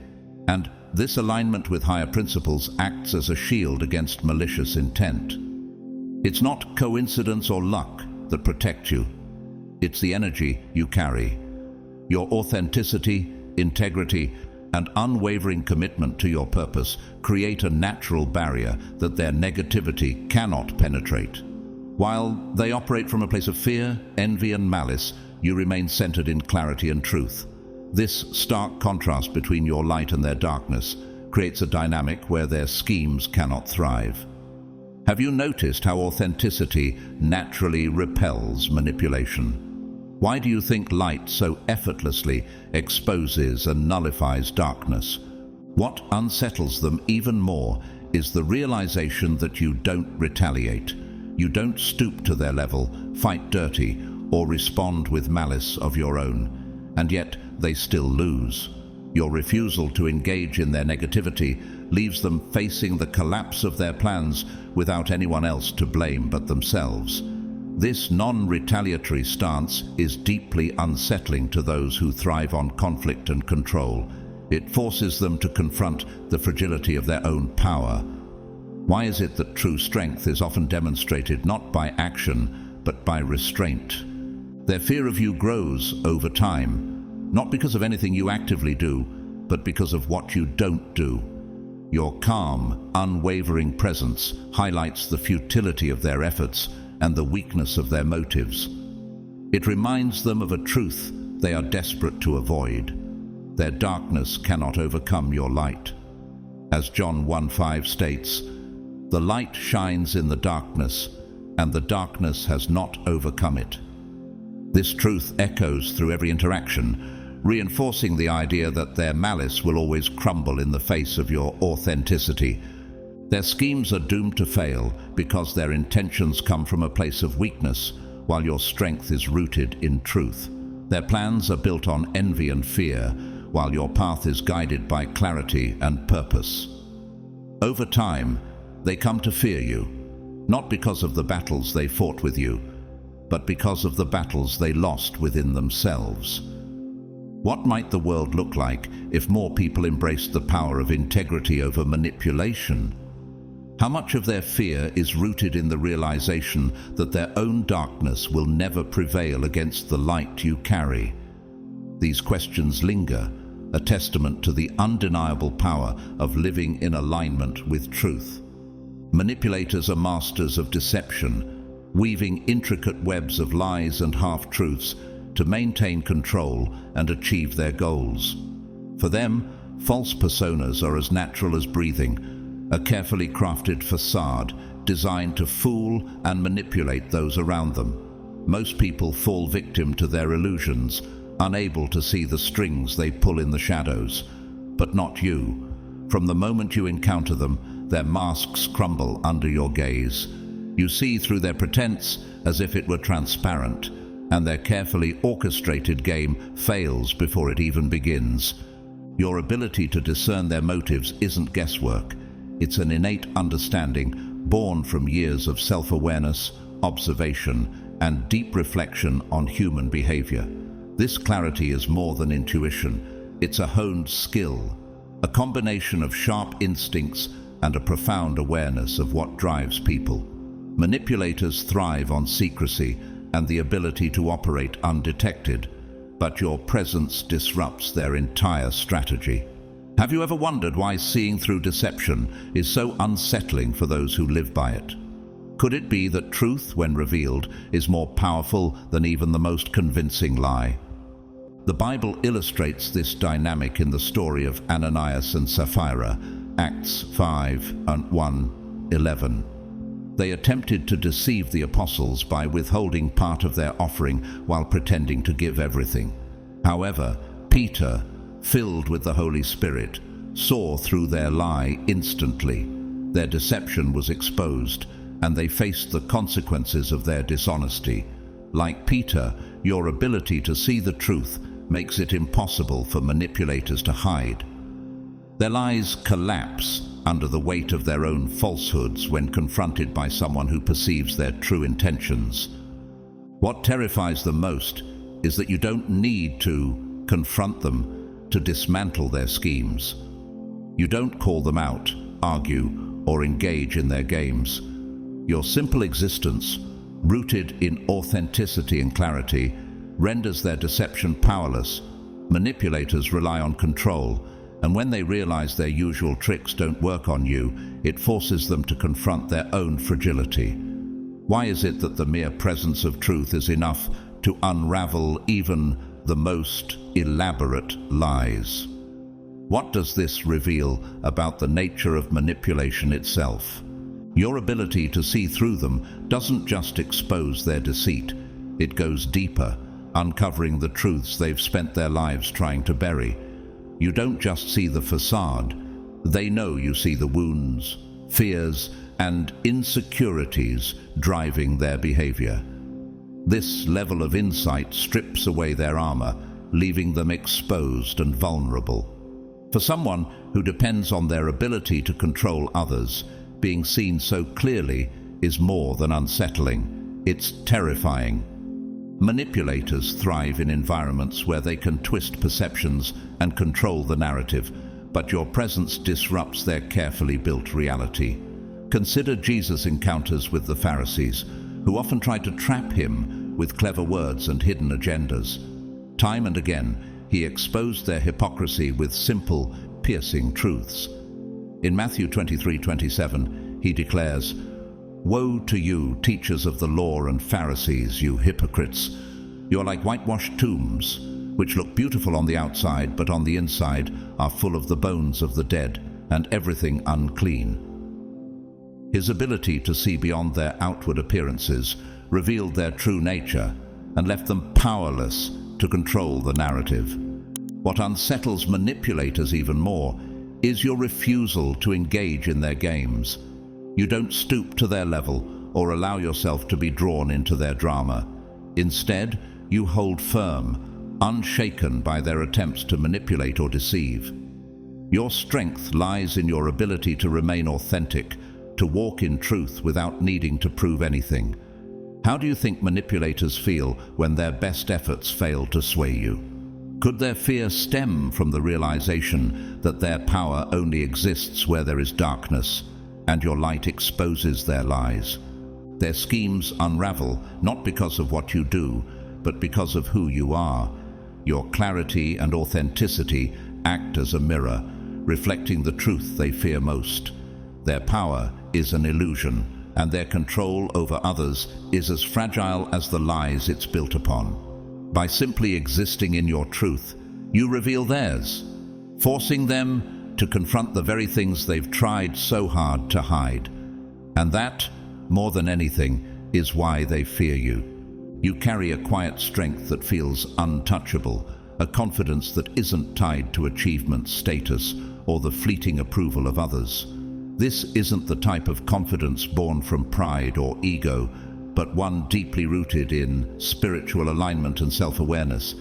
and this alignment with higher principles acts as a shield against malicious intent. It's not coincidence or luck that protect you. It's the energy you carry. Your authenticity, integrity, and unwavering commitment to your purpose create a natural barrier that their negativity cannot penetrate. While they operate from a place of fear, envy, and malice, you remain centered in clarity and truth. This stark contrast between your light and their darkness creates a dynamic where their schemes cannot thrive. Have you noticed how authenticity naturally repels manipulation? Why do you think light so effortlessly exposes and nullifies darkness? What unsettles them even more is the realization that you don't retaliate. You don't stoop to their level, fight dirty, or respond with malice of your own. And yet they still lose. Your refusal to engage in their negativity leaves them facing the collapse of their plans without anyone else to blame but themselves. This non-retaliatory stance is deeply unsettling to those who thrive on conflict and control. It forces them to confront the fragility of their own power. Why is it that true strength is often demonstrated not by action, but by restraint? Their fear of you grows over time, not because of anything you actively do, but because of what you don't do. Your calm, unwavering presence highlights the futility of their efforts and the weakness of their motives. It reminds them of a truth they are desperate to avoid. Their darkness cannot overcome your light. As John 1:5 states, "The light shines in the darkness, and the darkness has not overcome it." This truth echoes through every interaction, reinforcing the idea that their malice will always crumble in the face of your authenticity. Their schemes are doomed to fail because their intentions come from a place of weakness, while your strength is rooted in truth. Their plans are built on envy and fear, while your path is guided by clarity and purpose. Over time, they come to fear you, not because of the battles they fought with you, but because of the battles they lost within themselves. What might the world look like if more people embraced the power of integrity over manipulation? How much of their fear is rooted in the realization that their own darkness will never prevail against the light you carry? These questions linger, a testament to the undeniable power of living in alignment with truth. Manipulators are masters of deception, weaving intricate webs of lies and half-truths to maintain control and achieve their goals. For them, false personas are as natural as breathing, a carefully crafted facade designed to fool and manipulate those around them. Most people fall victim to their illusions, unable to see the strings they pull in the shadows. But not you. From the moment you encounter them, their masks crumble under your gaze. You see through their pretense as if it were transparent, and their carefully orchestrated game fails before it even begins. Your ability to discern their motives isn't guesswork. It's an innate understanding born from years of self-awareness, observation, and deep reflection on human behavior. This clarity is more than intuition. It's a honed skill, a combination of sharp instincts and a profound awareness of what drives people. Manipulators thrive on secrecy and the ability to operate undetected, but your presence disrupts their entire strategy. Have you ever wondered why seeing through deception is so unsettling for those who live by it? Could it be that truth, when revealed, is more powerful than even the most convincing lie? The Bible illustrates this dynamic in the story of Ananias and Sapphira, Acts 5:1-11. They attempted to deceive the apostles by withholding part of their offering while pretending to give everything. However, Peter, filled with the Holy Spirit, saw through their lie instantly. Their deception was exposed, and they faced the consequences of their dishonesty. Like Peter, your ability to see the truth makes it impossible for manipulators to hide. Their lies collapse under the weight of their own falsehoods when confronted by someone who perceives their true intentions. What terrifies them most is that you don't need to confront them to dismantle their schemes. You don't call them out, argue, or engage in their games. Your simple existence, rooted in authenticity and clarity, renders their deception powerless. Manipulators rely on control, and when they realize their usual tricks don't work on you, it forces them to confront their own fragility. Why is it that the mere presence of truth is enough to unravel even the most elaborate lies? What does this reveal about the nature of manipulation itself? Your ability to see through them doesn't just expose their deceit, it goes deeper, uncovering the truths they've spent their lives trying to bury. You don't just see the facade, they know you see the wounds, fears, and insecurities driving their behavior. This level of insight strips away their armor, leaving them exposed and vulnerable. For someone who depends on their ability to control others, being seen so clearly is more than unsettling. It's terrifying. Manipulators thrive in environments where they can twist perceptions and control the narrative, but your presence disrupts their carefully built reality. Consider Jesus' encounters with the Pharisees, who often tried to trap him with clever words and hidden agendas. Time and again, he exposed their hypocrisy with simple, piercing truths. In Matthew 23:27, he declares, "Woe to you, teachers of the law and Pharisees, you hypocrites! You're like whitewashed tombs, which look beautiful on the outside, but on the inside are full of the bones of the dead and everything unclean. His ability to see beyond their outward appearances revealed their true nature and left them powerless to control the narrative. What unsettles manipulators even more is your refusal to engage in their games. You don't stoop to their level or allow yourself to be drawn into their drama. Instead, you hold firm, unshaken by their attempts to manipulate or deceive. Your strength lies in your ability to remain authentic, to walk in truth without needing to prove anything. How do you think manipulators feel when their best efforts fail to sway you? Could their fear stem from the realization that their power only exists where there is darkness, and your light exposes their lies? Their schemes unravel not because of what you do, but because of who you are. Your clarity and authenticity act as a mirror, reflecting the truth they fear most. Their power is an illusion, and their control over others is as fragile as the lies it's built upon. By simply existing in your truth, you reveal theirs, forcing them to confront the very things they've tried so hard to hide. And that, more than anything, is why they fear you. You carry a quiet strength that feels untouchable, a confidence that isn't tied to achievement, status, or the fleeting approval of others. This isn't the type of confidence born from pride or ego, but one deeply rooted in spiritual alignment and self-awareness.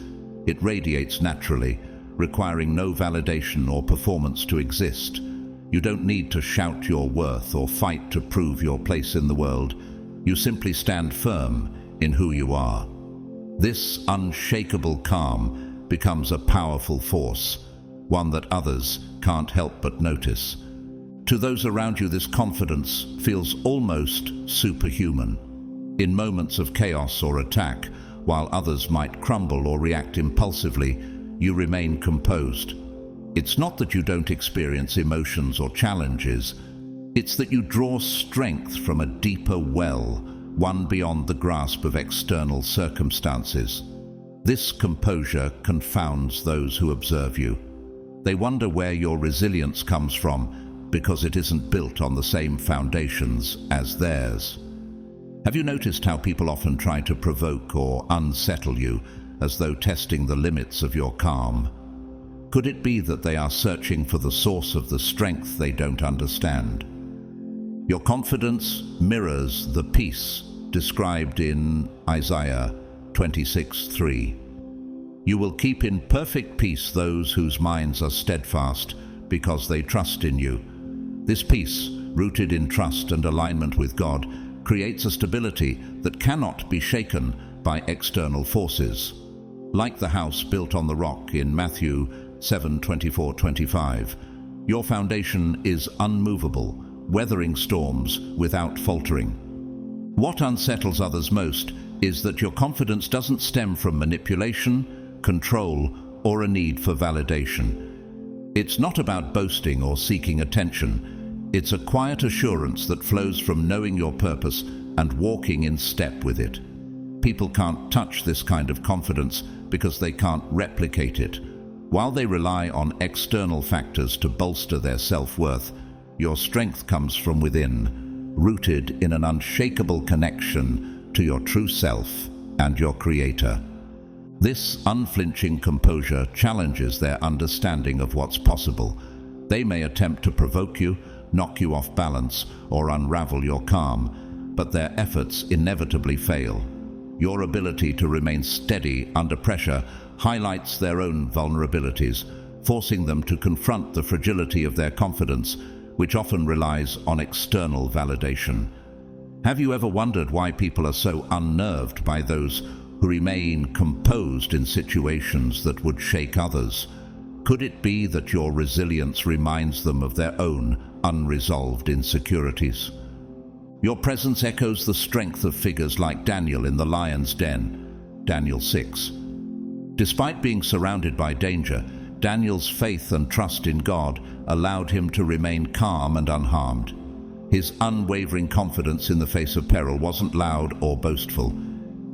It radiates naturally, requiring no validation or performance to exist. You don't need to shout your worth or fight to prove your place in the world. You simply stand firm in who you are. This unshakable calm becomes a powerful force, one that others can't help but notice. To those around you, this confidence feels almost superhuman. In moments of chaos or attack, while others might crumble or react impulsively, you remain composed. It's not that you don't experience emotions or challenges, it's that you draw strength from a deeper well, one beyond the grasp of external circumstances. This composure confounds those who observe you. They wonder where your resilience comes from, because it isn't built on the same foundations as theirs. Have you noticed how people often try to provoke or unsettle you, as though testing the limits of your calm? Could it be that they are searching for the source of the strength they don't understand? Your confidence mirrors the peace described in Isaiah 26:3. You will keep in perfect peace those whose minds are steadfast, because they trust in you. This peace, rooted in trust and alignment with God, creates a stability that cannot be shaken by external forces. Like the house built on the rock in Matthew 7:24-25, your foundation is unmovable, weathering storms without faltering. What unsettles others most is that your confidence doesn't stem from manipulation, control, or a need for validation. It's not about boasting or seeking attention. It's a quiet assurance that flows from knowing your purpose and walking in step with it. People can't touch this kind of confidence because they can't replicate it. While they rely on external factors to bolster their self-worth, your strength comes from within, rooted in an unshakable connection to your true self and your Creator. This unflinching composure challenges their understanding of what's possible. They may attempt to provoke you, knock you off balance, or unravel your calm, but their efforts inevitably fail. Your ability to remain steady under pressure highlights their own vulnerabilities, forcing them to confront the fragility of their confidence, which often relies on external validation. Have you ever wondered why people are so unnerved by those who remain composed in situations that would shake others? Could it be that your resilience reminds them of their own unresolved insecurities? Your presence echoes the strength of figures like Daniel in the lion's den, Daniel 6. Despite being surrounded by danger, Daniel's faith and trust in God allowed him to remain calm and unharmed. His unwavering confidence in the face of peril wasn't loud or boastful.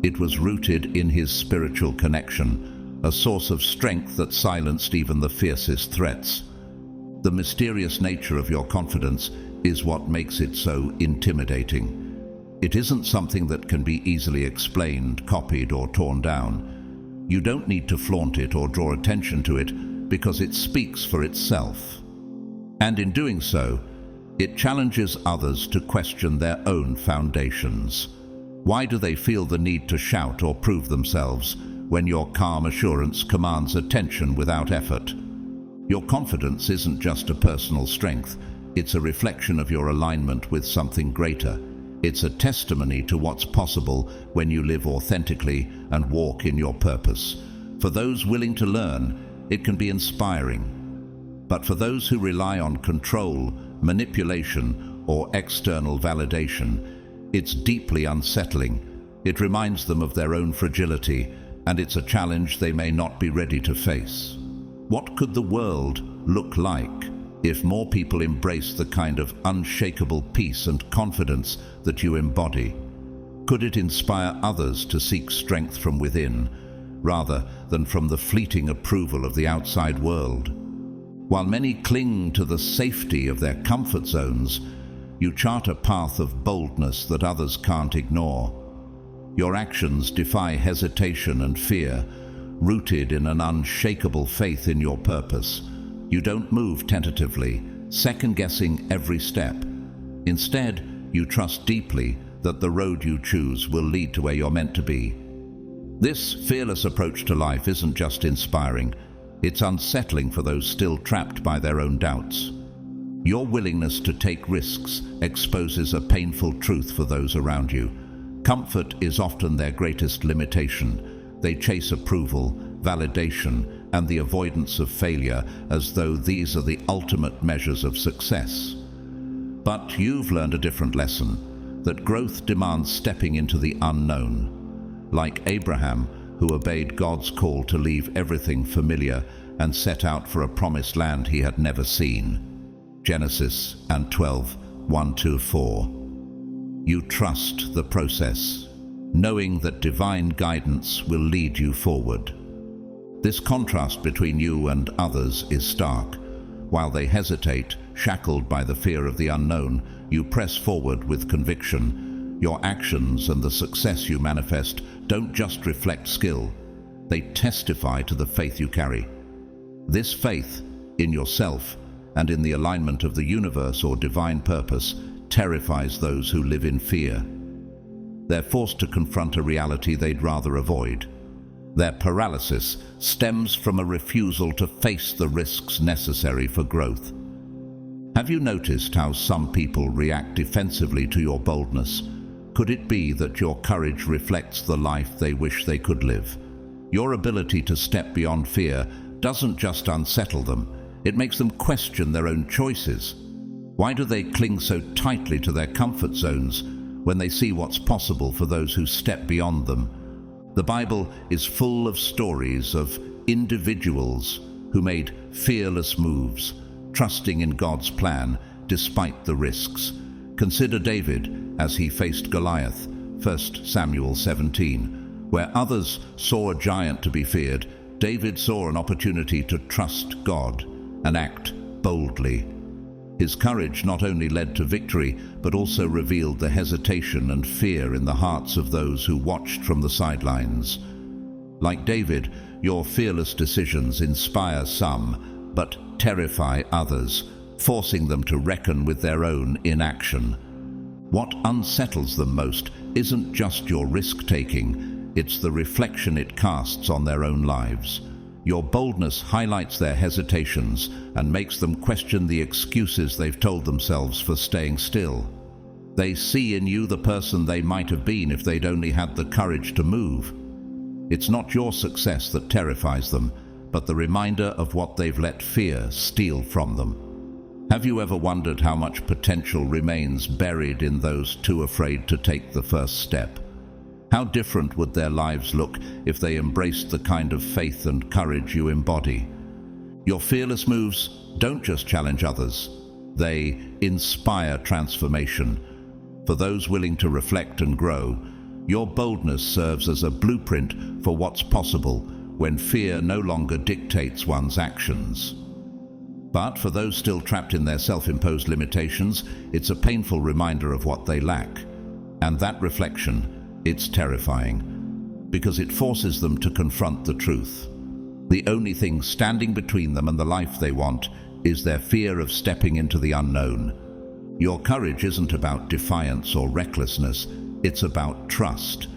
It was rooted in his spiritual connection, a source of strength that silenced even the fiercest threats. The mysterious nature of your confidence is what makes it so intimidating. It isn't something that can be easily explained, copied, or torn down. You don't need to flaunt it or draw attention to it because it speaks for itself. And in doing so, it challenges others to question their own foundations. Why do they feel the need to shout or prove themselves when your calm assurance commands attention without effort? Your confidence isn't just a personal strength, it's a reflection of your alignment with something greater. It's a testimony to what's possible when you live authentically and walk in your purpose. For those willing to learn, it can be inspiring. But for those who rely on control, manipulation, or external validation, it's deeply unsettling. It reminds them of their own fragility, and it's a challenge they may not be ready to face. What could the world look like if more people embrace the kind of unshakable peace and confidence that you embody? Could it inspire others to seek strength from within, rather than from the fleeting approval of the outside world? While many cling to the safety of their comfort zones, you chart a path of boldness that others can't ignore. Your actions defy hesitation and fear, rooted in an unshakable faith in your purpose. You don't move tentatively, second-guessing every step. Instead, you trust deeply that the road you choose will lead to where you're meant to be. This fearless approach to life isn't just inspiring, it's unsettling for those still trapped by their own doubts. Your willingness to take risks exposes a painful truth for those around you. Comfort is often their greatest limitation. They chase approval, validation, and the avoidance of failure as though these are the ultimate measures of success. But you've learned a different lesson, that growth demands stepping into the unknown. Like Abraham, who obeyed God's call to leave everything familiar and set out for a promised land he had never seen. Genesis 12:1-4. You trust the process, knowing that divine guidance will lead you forward. This contrast between you and others is stark. While they hesitate, shackled by the fear of the unknown, you press forward with conviction. Your actions and the success you manifest don't just reflect skill, they testify to the faith you carry. This faith in yourself and in the alignment of the universe or divine purpose terrifies those who live in fear. They're forced to confront a reality they'd rather avoid. Their paralysis stems from a refusal to face the risks necessary for growth. Have you noticed how some people react defensively to your boldness? Could it be that your courage reflects the life they wish they could live? Your ability to step beyond fear doesn't just unsettle them, it makes them question their own choices. Why do they cling so tightly to their comfort zones when they see what's possible for those who step beyond them? The Bible is full of stories of individuals who made fearless moves, trusting in God's plan despite the risks. Consider David as he faced Goliath, 1 Samuel 17. Where others saw a giant to be feared, David saw an opportunity to trust God and act boldly. His courage not only led to victory, but also revealed the hesitation and fear in the hearts of those who watched from the sidelines. Like David, your fearless decisions inspire some, but terrify others, forcing them to reckon with their own inaction. What unsettles them most isn't just your risk-taking, it's the reflection it casts on their own lives. Your boldness highlights their hesitations and makes them question the excuses they've told themselves for staying still. They see in you the person they might have been if they'd only had the courage to move. It's not your success that terrifies them, but the reminder of what they've let fear steal from them. Have you ever wondered how much potential remains buried in those too afraid to take the first step? How different would their lives look if they embraced the kind of faith and courage you embody? Your fearless moves don't just challenge others, they inspire transformation. For those willing to reflect and grow, your boldness serves as a blueprint for what's possible when fear no longer dictates one's actions. But for those still trapped in their self-imposed limitations, it's a painful reminder of what they lack. And that reflection, it's terrifying, because it forces them to confront the truth. The only thing standing between them and the life they want is their fear of stepping into the unknown. Your courage isn't about defiance or recklessness, it's about trust.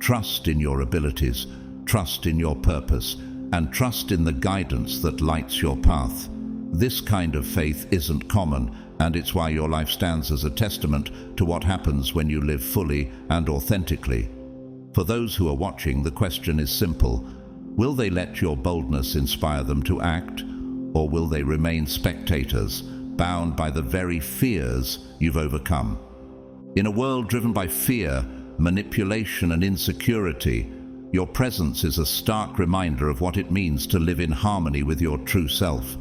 Trust in your abilities, trust in your purpose, and trust in the guidance that lights your path. This kind of faith isn't common, and it's why your life stands as a testament to what happens when you live fully and authentically. For those who are watching, the question is simple. Will they let your boldness inspire them to act, or will they remain spectators, bound by the very fears you've overcome? In a world driven by fear, manipulation, and insecurity, your presence is a stark reminder of what it means to live in harmony with your true self.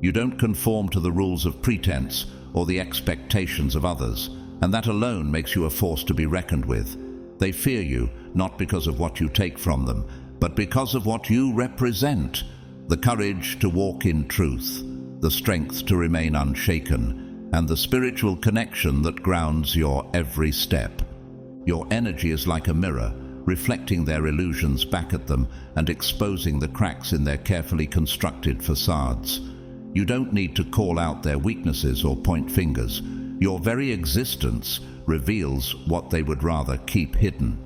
You don't conform to the rules of pretense or the expectations of others, and that alone makes you a force to be reckoned with. They fear you, not because of what you take from them, but because of what you represent. The courage to walk in truth, the strength to remain unshaken, and the spiritual connection that grounds your every step. Your energy is like a mirror, reflecting their illusions back at them and exposing the cracks in their carefully constructed facades. You don't need to call out their weaknesses or point fingers. Your very existence reveals what they would rather keep hidden.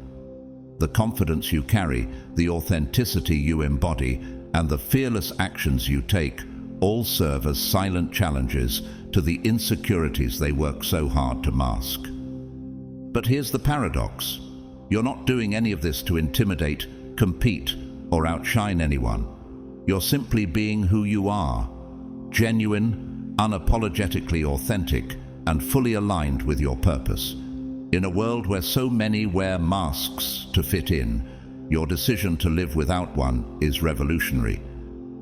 The confidence you carry, the authenticity you embody, and the fearless actions you take all serve as silent challenges to the insecurities they work so hard to mask. But here's the paradox. You're not doing any of this to intimidate, compete, or outshine anyone. You're simply being who you are, genuine, unapologetically authentic, and fully aligned with your purpose. In a world where so many wear masks to fit in, your decision to live without one is revolutionary.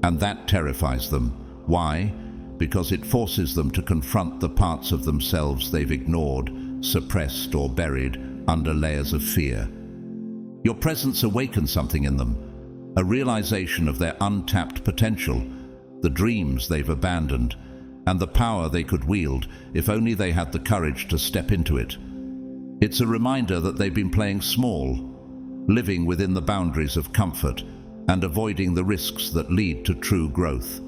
And that terrifies them. Why? Because it forces them to confront the parts of themselves they've ignored, suppressed, or buried under layers of fear. Your presence awakens something in them, a realization of their untapped potential, the dreams they've abandoned, and the power they could wield if only they had the courage to step into it. It's a reminder that they've been playing small, living within the boundaries of comfort, and avoiding the risks that lead to true growth.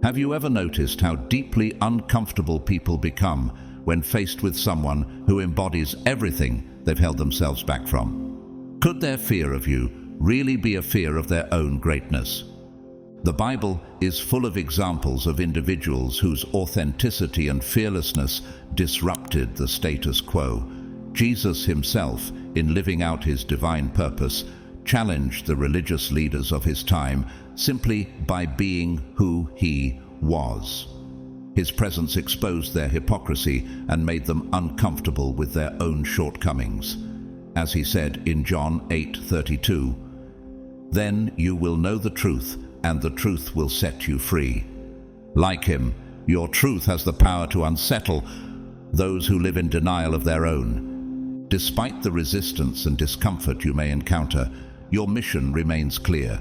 Have you ever noticed how deeply uncomfortable people become when faced with someone who embodies everything they've held themselves back from? Could their fear of you really be a fear of their own greatness? The Bible is full of examples of individuals whose authenticity and fearlessness disrupted the status quo. Jesus himself, in living out his divine purpose, challenged the religious leaders of his time simply by being who he was. His presence exposed their hypocrisy and made them uncomfortable with their own shortcomings. As he said in John 8:32, "Then you will know the truth, and the truth will set you free." Like him, your truth has the power to unsettle those who live in denial of their own. Despite the resistance and discomfort you may encounter, your mission remains clear.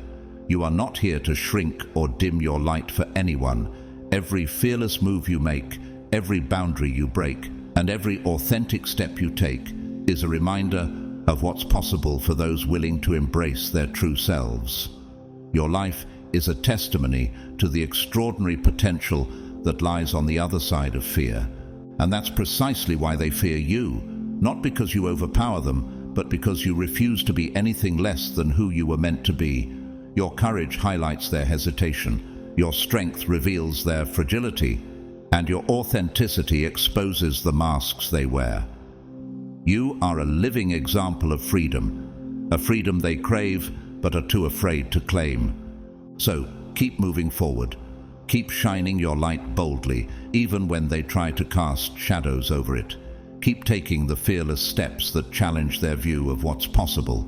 You are not here to shrink or dim your light for anyone. Every fearless move you make, every boundary you break, and every authentic step you take is a reminder of what's possible for those willing to embrace their true selves. Your life is a testimony to the extraordinary potential that lies on the other side of fear. And that's precisely why they fear you, not because you overpower them, but because you refuse to be anything less than who you were meant to be. Your courage highlights their hesitation, your strength reveals their fragility, and your authenticity exposes the masks they wear. You are a living example of freedom, a freedom they crave but are too afraid to claim. So, keep moving forward. Keep shining your light boldly, even when they try to cast shadows over it. Keep taking the fearless steps that challenge their view of what's possible.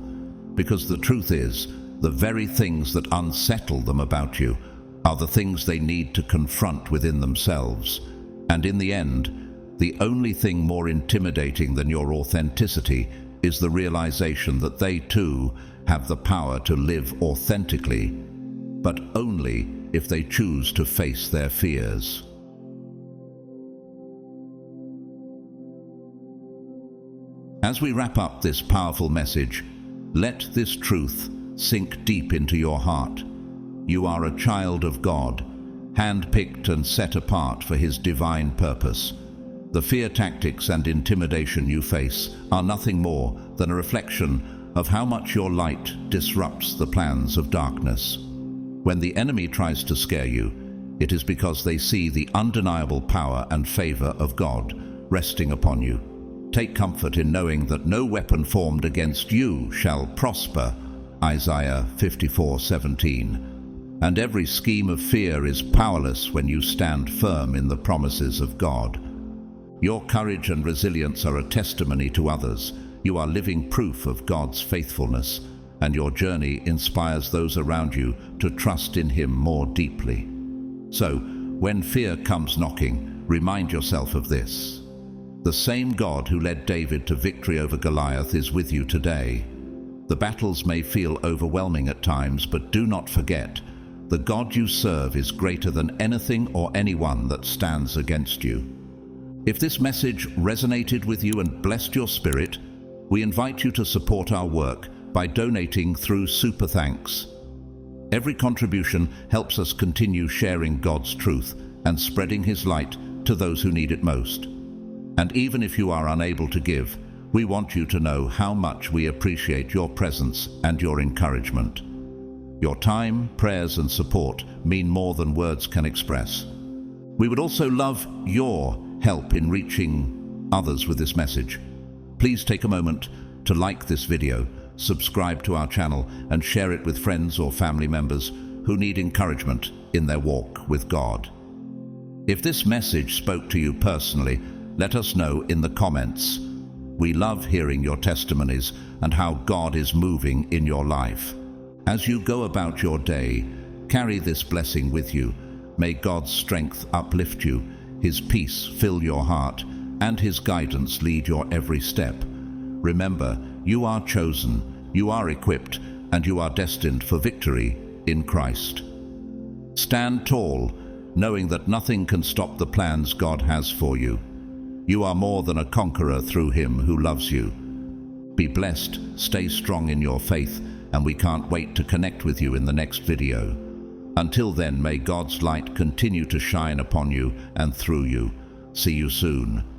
Because the truth is, the very things that unsettle them about you are the things they need to confront within themselves. And in the end, the only thing more intimidating than your authenticity is the realization that they too have the power to live authentically. but only if they choose to face their fears. As we wrap up this powerful message, let this truth sink deep into your heart. You are a child of God, hand-picked and set apart for His divine purpose. The fear tactics and intimidation you face are nothing more than a reflection of how much your light disrupts the plans of darkness. When the enemy tries to scare you, it is because they see the undeniable power and favor of God resting upon you. Take comfort in knowing that no weapon formed against you shall prosper, Isaiah 54:17. And every scheme of fear is powerless when you stand firm in the promises of God. Your courage and resilience are a testimony to others. You are living proof of God's faithfulness, and your journey inspires those around you to trust in Him more deeply. So, when fear comes knocking, remind yourself of this. The same God who led David to victory over Goliath is with you today. The battles may feel overwhelming at times, but do not forget, the God you serve is greater than anything or anyone that stands against you. If this message resonated with you and blessed your spirit, we invite you to support our work by donating through Super Thanks. Every contribution helps us continue sharing God's truth and spreading His light to those who need it most. And even if you are unable to give, we want you to know how much we appreciate your presence and your encouragement. Your time, prayers, and support mean more than words can express. We would also love your help in reaching others with this message. Please take a moment to like this video, subscribe to our channel, and share it with friends or family members who need encouragement in their walk with God. If this message spoke to you personally, let us know in the comments. We love hearing your testimonies and how God is moving in your life. As you go about your day, carry this blessing with you. May God's strength uplift you, His peace fill your heart, and His guidance lead your every step. Remember, you are chosen, you are equipped, and you are destined for victory in Christ. Stand tall, knowing that nothing can stop the plans God has for you. You are more than a conqueror through Him who loves you. Be blessed, stay strong in your faith, and we can't wait to connect with you in the next video. Until then, may God's light continue to shine upon you and through you. See you soon.